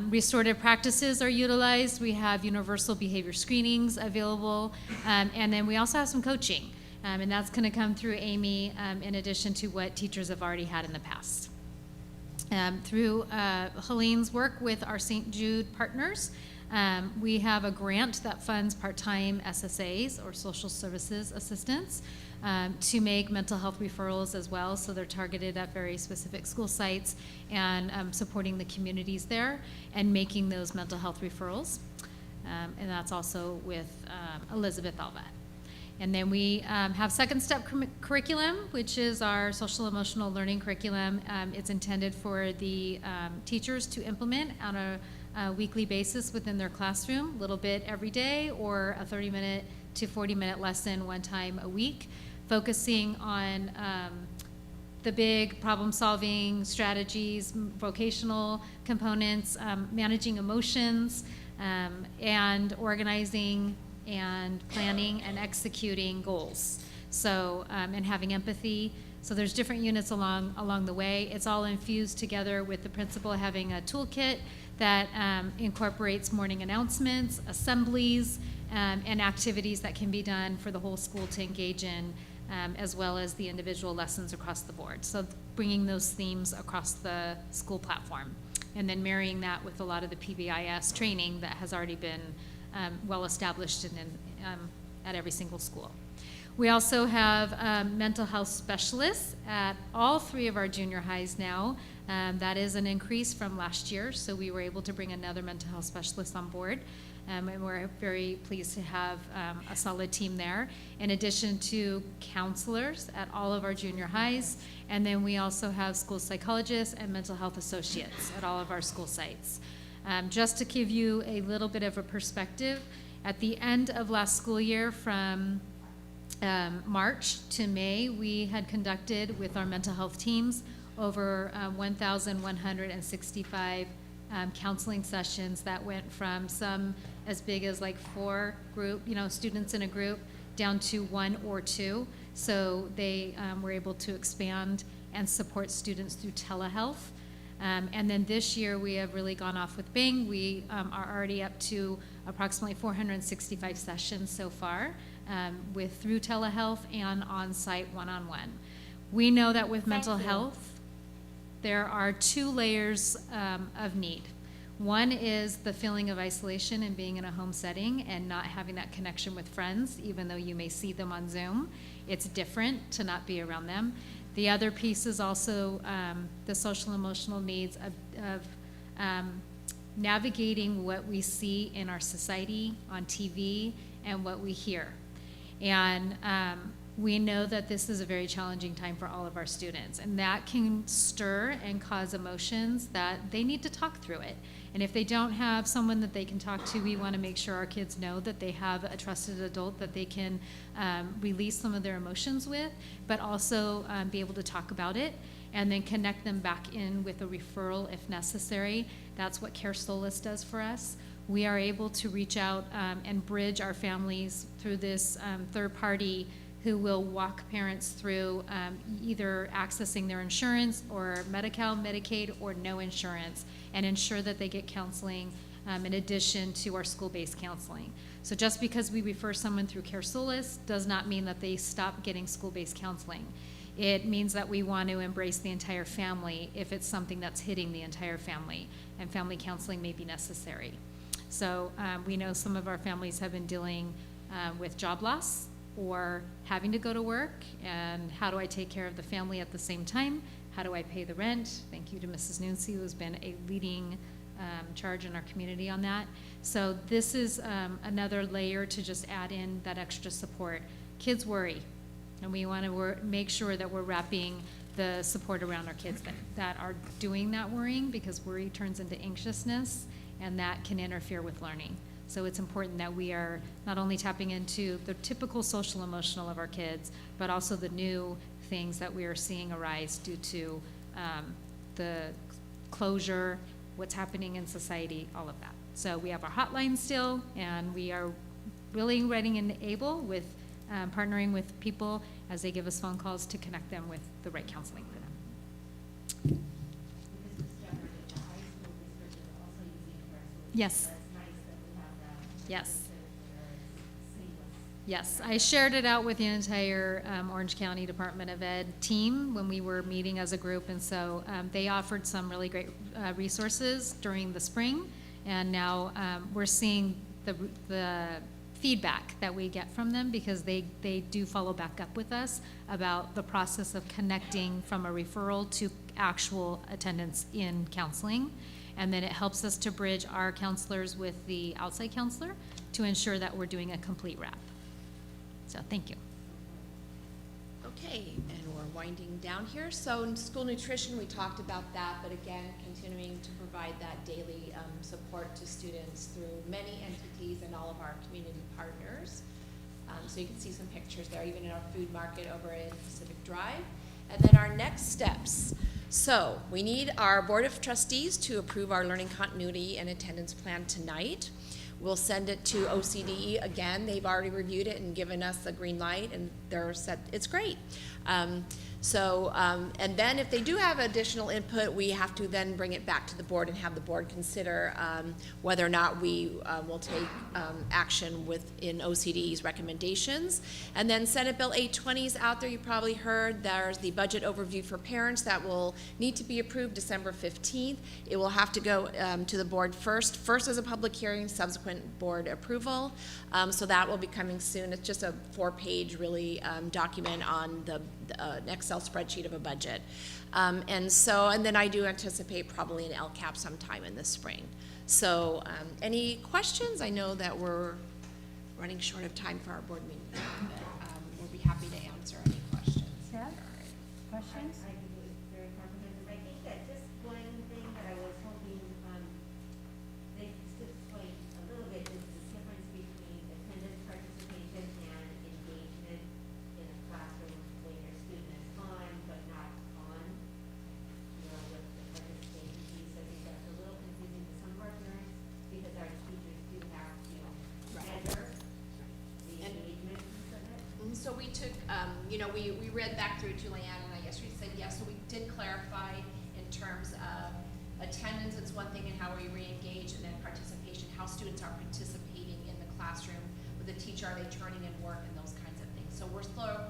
K: Restorative practices are utilized. We have universal behavior screenings available. And then we also have some coaching. And that's going to come through Amy in addition to what teachers have already had in the past. Through Helene's work with our St. Jude partners, we have a grant that funds part-time SSAs or social services assistants to make mental health referrals as well. So they're targeted at very specific school sites and supporting the communities there and making those mental health referrals. And that's also with Elizabeth Alvat. And then we have Second Step curriculum, which is our social emotional learning curriculum. It's intended for the teachers to implement on a weekly basis within their classroom, a little bit every day, or a 30-minute to 40-minute lesson one time a week, focusing on the big problem-solving strategies, vocational components, managing emotions, and organizing and planning and executing goals. So, and having empathy. So there's different units along the way. It's all infused together with the principal having a toolkit that incorporates morning announcements, assemblies, and activities that can be done for the whole school to engage in, as well as the individual lessons across the board. So bringing those themes across the school platform and then marrying that with a lot of the PBIS training that has already been well established at every single school. We also have mental health specialists at all 3 of our junior highs now. That is an increase from last year, so we were able to bring another mental health specialist on board. And we're very pleased to have a solid team there, in addition to counselors at all of our junior highs. And then we also have school psychologists and mental health associates at all of our school sites. Just to give you a little bit of a perspective, at the end of last school year, from March to May, we had conducted with our mental health teams over 1,165 counseling sessions that went from some as big as like 4 students in a group down to 1 or 2. So they were able to expand and support students through telehealth. And then this year we have really gone off with bang. We are already up to approximately 465 sessions so far through telehealth and on-site one-on-one. We know that with mental health, there are 2 layers of need. One is the feeling of isolation and being in a home setting and not having that connection with friends, even though you may see them on Zoom. It's different to not be around them. The other piece is also the social emotional needs of navigating what we see in our society on TV and what we hear. And we know that this is a very challenging time for all of our students, and that can stir and cause emotions that they need to talk through it. And if they don't have someone that they can talk to, we want to make sure our kids know that they have a trusted adult that they can release some of their emotions with, but also be able to talk about it and then connect them back in with a referral if necessary. That's what Care Solace does for us. We are able to reach out and bridge our families through this third party who will walk parents through either accessing their insurance or Medi-Cal, Medicaid, or no insurance, and ensure that they get counseling in addition to our school-based counseling. So just because we refer someone through Care Solace does not mean that they stop getting school-based counseling. It means that we want to embrace the entire family if it's something that's hitting the entire family, and family counseling may be necessary. So we know some of our families have been dealing with job loss or having to go to work, and how do I take care of the family at the same time? How do I pay the rent? Thank you to Mrs. Nuncy, who has been a leading charge in our community on that. So this is another layer to just add in that extra support. Kids worry, and we want to make sure that we're wrapping the support around our kids that are doing that worrying, because worry turns into anxiousness, and that can interfere with learning. So it's important that we are not only tapping into the typical social emotional of our kids, but also the new things that we are seeing arise due to the closure, what's happening in society, all of that. So we have our hotline still, and we are really ready and able with partnering with people as they give us phone calls to connect them with the right counseling for them. Yes. Yes. Yes, I shared it out with the entire Orange County Department of Ed team when we were meeting as a group, and so they offered some really great resources during the spring, and now we're seeing the feedback that we get from them, because they do follow back up with us about the process of connecting from a referral to actual attendance in counseling. And then it helps us to bridge our counselors with the outside counselor to ensure that we're doing a complete wrap. So thank you.
P: Okay, and we're winding down here. So in school nutrition, we talked about that, but again, continuing to provide that daily support to students through many entities and all of our community partners. So you can see some pictures there, even in our food market over in Pacific Drive. And then our next steps. So we need our Board of Trustees to approve our learning continuity and attendance plan tonight. We'll send it to OCDE again. They've already reviewed it and given us a green light, and they're set. It's great. So, and then if they do have additional input, we have to then bring it back to the board and have the board consider whether or not we will take action within OCDE's recommendations. And then Senate Bill 820 is out there, you probably heard. There's the budget overview for parents that will need to be approved December 15th. It will have to go to the board first as a public hearing, subsequent board approval. So that will be coming soon. It's just a 4-page really document on an Excel spreadsheet of a budget. And then I do anticipate probably an LCAP sometime in the spring. So any questions? I know that we're running short of time for our board meeting, but we'll be happy to answer any questions.
C: Deb? Questions?
F: I think it was very comprehensive. I think that just one thing that I was hoping, they just explain a little bit is the difference between attendance, participation, and engagement in a classroom when your student is on but not on, you know, with the participation piece. I think that's a little confusing to some of our parents because our teachers do have to measure the engagement piece of it.
P: So we took, we read back through to Leanne, and I guess we said yes, so we did clarify in terms of attendance, it's one thing, and how we re-engage, and then participation, how students are participating in the classroom with the teacher, are they turning in work, and those kinds of things. So we're still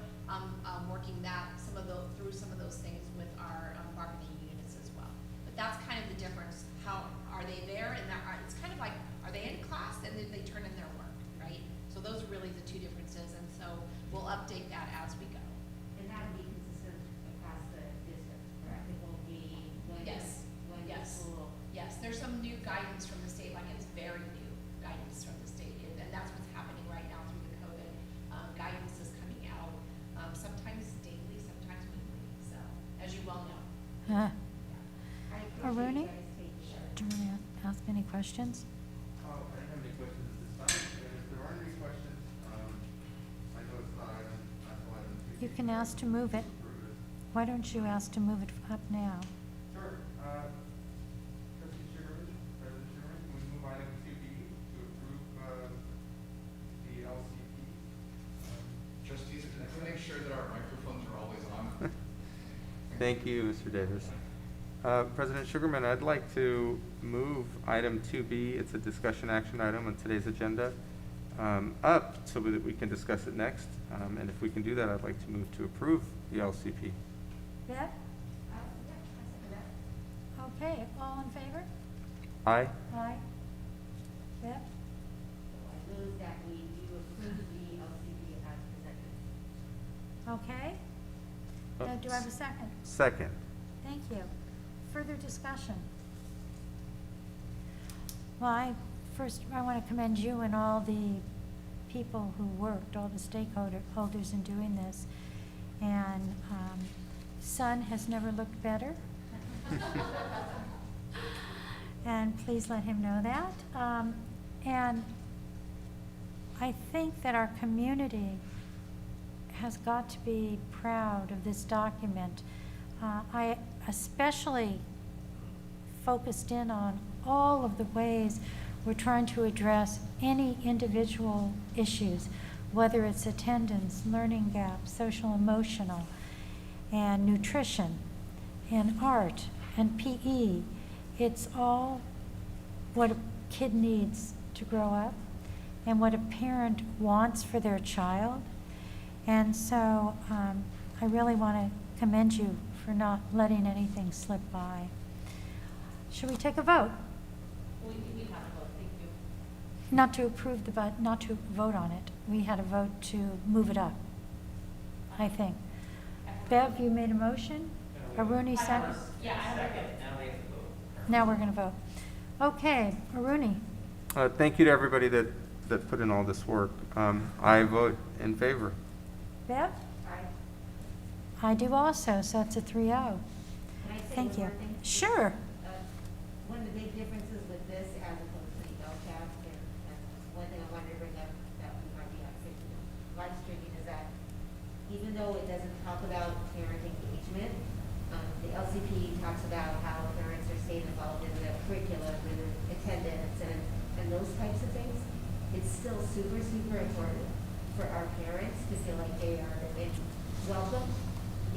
P: working through some of those things with our bargaining units as well. But that's kind of the difference. How are they there? And it's kind of like, are they in class and then they turn in their work, right? So those are really the two differences, and so we'll update that as we go.
F: And that would be consistent across the district, correct? It won't be one school.
P: Yes, there's some new guidance from the state, like it's very new guidance from the state, and that's what's happening right now through the COVID. Guidance is coming out, sometimes daily, sometimes weekly, so, as you well know.
C: Aruni? Do you want to ask any questions?
E: I don't have any questions at this time, and if there aren't any questions, I know it's not item 2.
C: You can ask to move it. Why don't you ask to move it up now?
E: Sure. Trustee Sugarman, President Sugarman, can we move item 2B to approve the LCP?
T: Trustees, can I make sure that our microphones are always on?
E: Thank you, Mr. Davis. President Sugarman, I'd like to move item 2B, it's a discussion action item on today's agenda, up so that we can discuss it next. And if we can do that, I'd like to move to approve the LCP.
C: Deb? Okay, all in favor?
E: Aye.
C: Aye. Deb?
F: I move that we do approve the LCP as presented.
C: Okay. Now, do I have a second?
E: Second.
C: Thank you. Further discussion? Well, I want to commend you and all the people who worked, all the stakeholders in doing this. And Sun has never looked better. And please let him know that. And I think that our community has got to be proud of this document. I especially focused in on all of the ways we're trying to address any individual issues, whether it's attendance, learning gaps, social emotional, and nutrition, and art, and PE. It's all what a kid needs to grow up and what a parent wants for their child. And so I really want to commend you for not letting anything slip by. Should we take a vote?
P: We have a vote, thank you.
C: Not to approve not to vote on it. We had a vote to move it up, I think. Bev, you made a motion? Aruni second?
P: Yeah, I second.
C: Now we're going to vote. Okay, Aruni.
E: Thank you to everybody that put in all this work. I vote in favor.
C: Bev? I do also, so it's a 3-0.
F: Can I say
C: Thank
F: one
C: you.
F: more thing?
C: Sure.
F: One of the big differences with this as opposed to the LCAP, and one thing I wanted to bring up that we might be live streaming is that even though it doesn't talk about parent engagement, the LCP talks about how parents are staying involved in the curriculum and attendance and those types of things. It's still super, super important for our parents to feel like they are welcome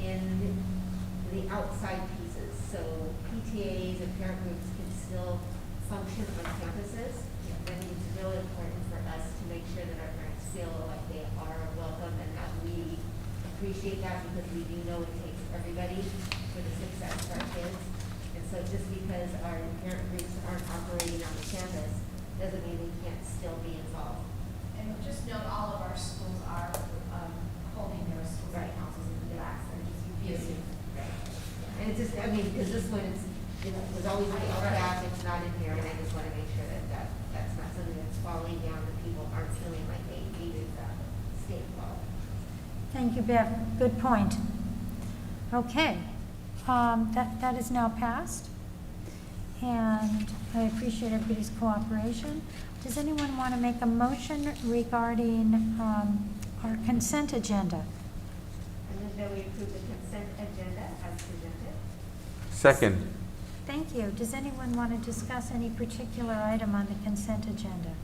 F: in the outside pieces. So PTAs and parent groups can still function on campuses. And it's really important for us to make sure that our parents feel like they are welcome and that we appreciate that, because we do know it takes everybody for the success of our kids. And so just because our parent groups aren't operating on the campus doesn't mean we can't still be involved.
U: And just note, all of our schools are holding their school
F: Right.
U: councils in the class. They're just refusing.
F: And it's just, I mean, because this one is, it was always the LCAP, it's not in here, and I just want to make sure that that's not something that's falling down, that people aren't feeling like they needed the state law.
C: Thank you, Bev. Good point. Okay, that is now passed, and I appreciate everybody's cooperation. Does anyone want to make a motion regarding our consent agenda?
F: I move that we approve the consent agenda as presented.
E: Second.
C: Thank you. Does anyone want to discuss any particular item on the consent agenda?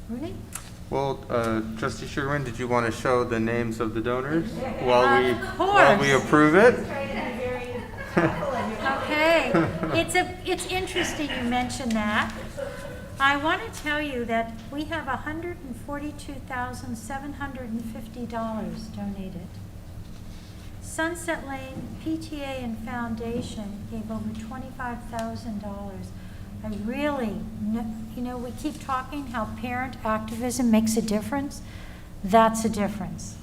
C: Rudy?
E: Well, Trustee Sugarman, did you want to show the names of the donors
C: Of
E: while we
C: course.
E: approve it?
C: Okay, it's interesting you mention that. I want to tell you that we have $142,750 donated. Sunset Lane PTA and Foundation gave over $25,000. I really, we keep talking how parent activism makes a difference. That's a difference.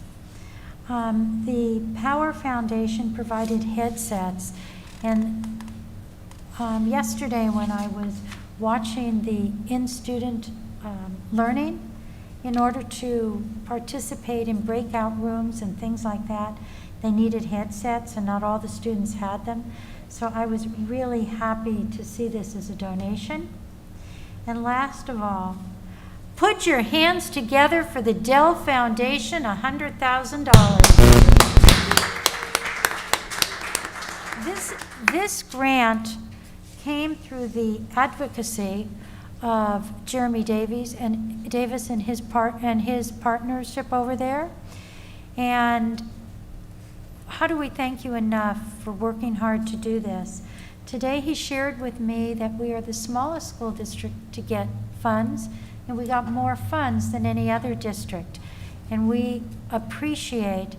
C: The Power Foundation provided headsets, and yesterday when I was watching the in-student learning, in order to participate in breakout rooms and things like that, they needed headsets, and not all the students had them. So I was really happy to see this as a donation. And last of all, put your hands together for the Dell Foundation, $100,000. This grant came through the advocacy of Jeremy Davis and his partnership over there. And how do we thank you enough for working hard to do this? Today he shared with me that we are the smallest school district to get funds, and we got more funds than any other district. And we appreciate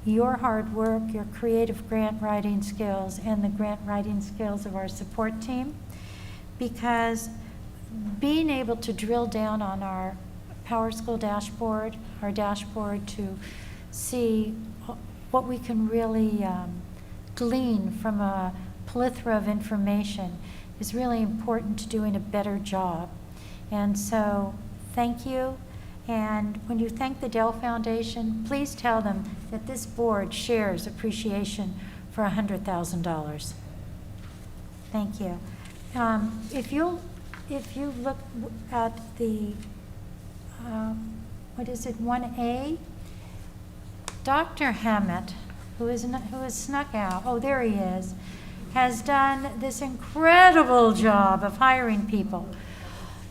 C: your hard work, your creative grant writing skills, and the grant writing skills of our support team, because being able to drill down on our Power School dashboard, our dashboard, to see what we can really glean from a plethora of information is really important to doing a better job. And so, thank you. And when you thank the Dell Foundation, please tell them that this board shares appreciation for $100,000. Thank you. If you look at the, what is it, 1A? Dr. Hammett, who is snuck out, oh, there he is, has done this incredible job of hiring people.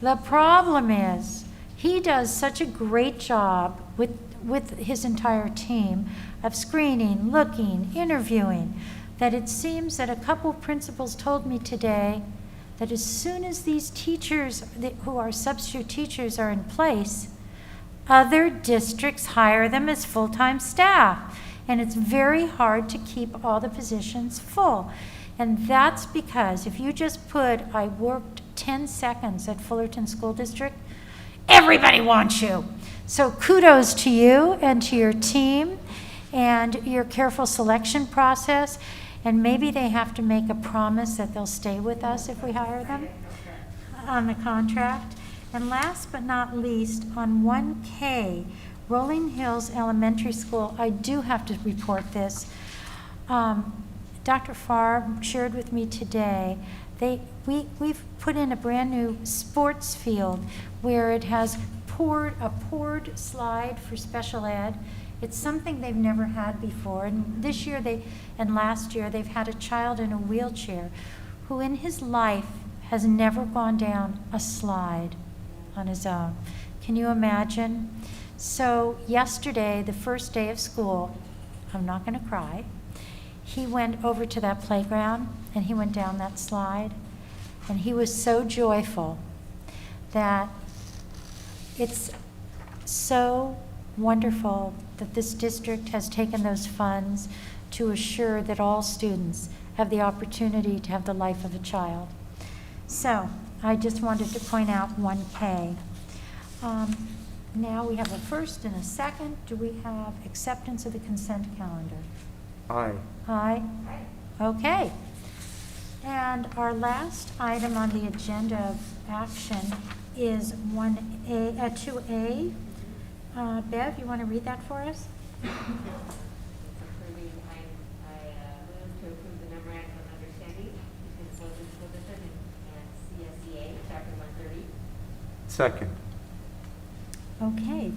C: The problem is, he does such a great job with his entire team of screening, looking, interviewing, that it seems that a couple principals told me today that as soon as these teachers who are substitute teachers are in place, other districts hire them as full-time staff. And it's very hard to keep all the positions full. And that's because if you just put, I worked 10 seconds at Fullerton School District, everybody wants you. So kudos to you and to your team and your careful selection process. And maybe they have to make a promise that they'll stay with us if we hire them on the contract. And last but not least, on 1K, Rolling Hills Elementary School, I do have to report this. Dr. Farr shared with me today, we've put in a brand new sports field where it has a poured slide for special ed. It's something they've never had before. And this year and last year, they've had a child in a wheelchair who in his life has never gone down a slide on his own. Can you imagine? So yesterday, the first day of school, I'm not going to cry, he went over to that playground and he went down that slide, and he was so joyful that it's so wonderful that this district has taken those funds to assure that all students have the opportunity to have the life of a child. So I just wanted to point out 1K. Now we have a first and a second. Do we have acceptance of the consent calendar?
E: Aye.
C: Aye? Okay. And our last item on the agenda of action is 2A. Bev, you want to read that for us?
F: Approving, I move to approve the memorandum of understanding between the Fullerton School District and CSEA, Chapter 130.
E: Second.
C: Okay.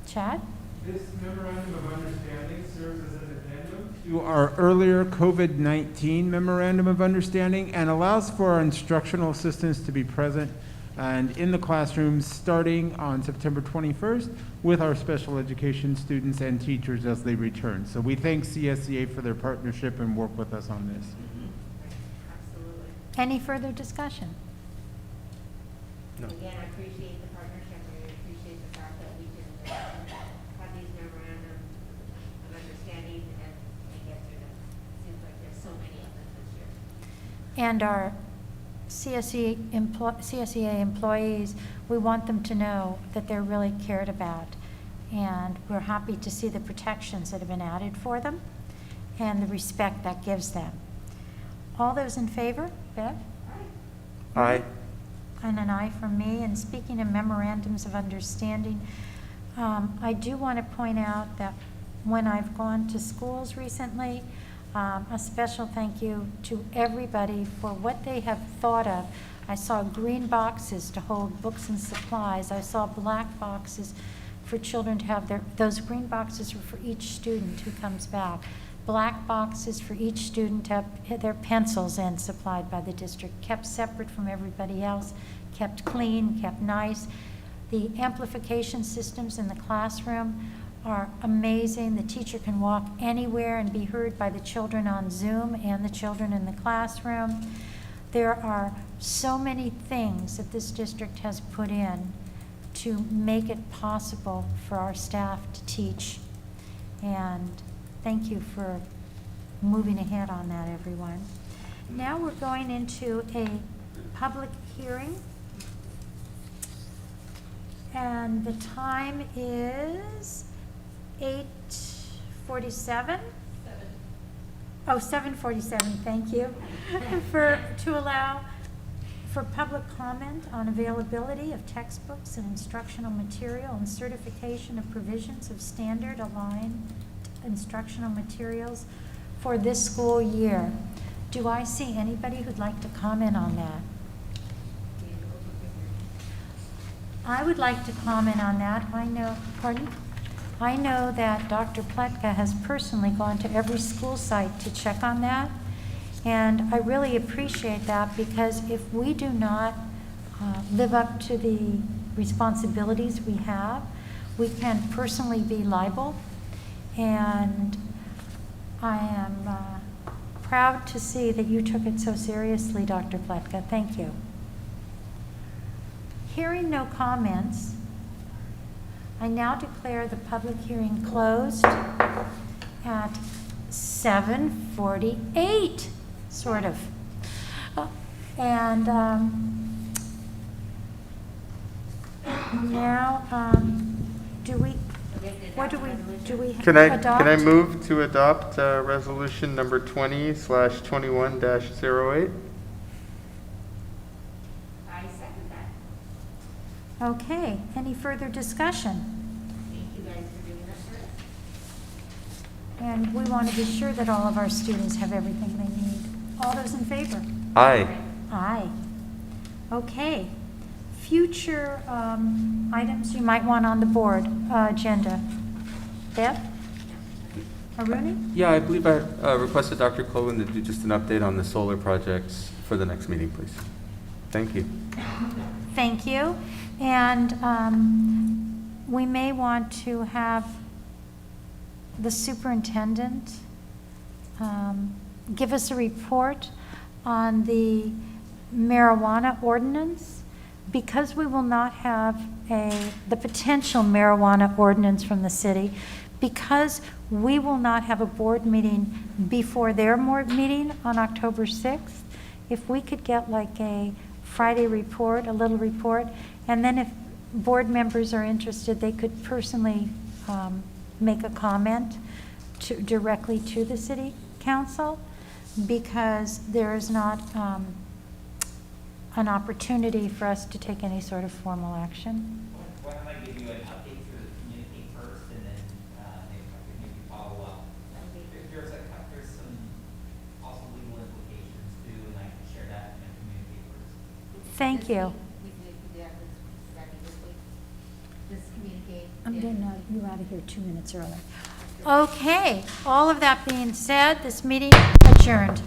C: Chad?
A: This memorandum of understanding serves as an addendum to our earlier COVID-19 memorandum of understanding and allows for our instructional assistants to be present and in the classrooms starting on September 21st with our special education students and teachers as they return. So we thank CSEA for their partnership and work with us on this.
F: Absolutely.
C: Any further discussion?
E: No.
F: Again, I appreciate the partnership, and I appreciate the fact that we can have these memorandums of understanding and get through them. Seems like there's so many of them this year.
C: And our CSEA employees, we want them to know that they're really cared about. And we're happy to see the protections that have been added for them and the respect that gives them. All those in favor? Bev?
E: Aye.
C: And an aye from me. And speaking of memorandums of understanding, I do want to point out that when I've gone to schools recently, a special thank you to everybody for what they have thought of. I saw green boxes to hold books and supplies. I saw black boxes for children to have those green boxes are for each student who comes back. Black boxes for each student to have their pencils in, supplied by the district, kept separate from everybody else, kept clean, kept nice. The amplification systems in the classroom are amazing. The teacher can walk anywhere and be heard by the children on Zoom and the children in the classroom. There are so many things that this district has put in to make it possible for our staff to teach. And thank you for moving ahead on that, everyone. Now we're going into a public hearing. And the time is 8:47? Oh, 7:47, thank you. To allow for public comment on availability of textbooks and instructional material and certification of provisions of standard aligned instructional materials for this school year. Do I see anybody who'd like to comment on that? I would like to comment on that. I know that Dr. Pletka has personally gone to every school site to check on that. And I really appreciate that, because if we do not live up to the responsibilities we have, we can personally be liable. And I am proud to see that you took it so seriously, Dr. Pletka. Thank you. Hearing no comments, I now declare the public hearing closed at 7:48, sort of. And now, do we
E: Can I
C: adopt?
E: move to adopt resolution number 20/21-08?
F: I second that.
C: Okay, any further discussion?
F: Thank you guys for doing that for us.
C: And we want to be sure that all of our students have everything they need. All those in favor?
E: Aye.
C: Aye. Okay. Future items you might want on the board agenda. Deb? Aruni?
E: Yeah, I believe I requested Dr. Colvin to do just an update on the solar projects for the next meeting, please. Thank you.
C: Thank you. And we may want to have the superintendent give us a report on the marijuana ordinance, because we will not have the potential marijuana ordinance from the city, because we will not have a board meeting before their board meeting on October 6th. If we could get like a Friday report, a little report, and then if board members are interested, they could personally make a comment directly to the city council, because there is not an opportunity for us to take any sort of formal action.
D: Why don't I give you an update through the community first, and then maybe follow up. There's some also legal implications too, and I can share that in the community first.
C: Thank you.
Q: Just communicate.
C: I'm getting you out of here 2 minutes early. Okay, all of that being said, this meeting adjourned.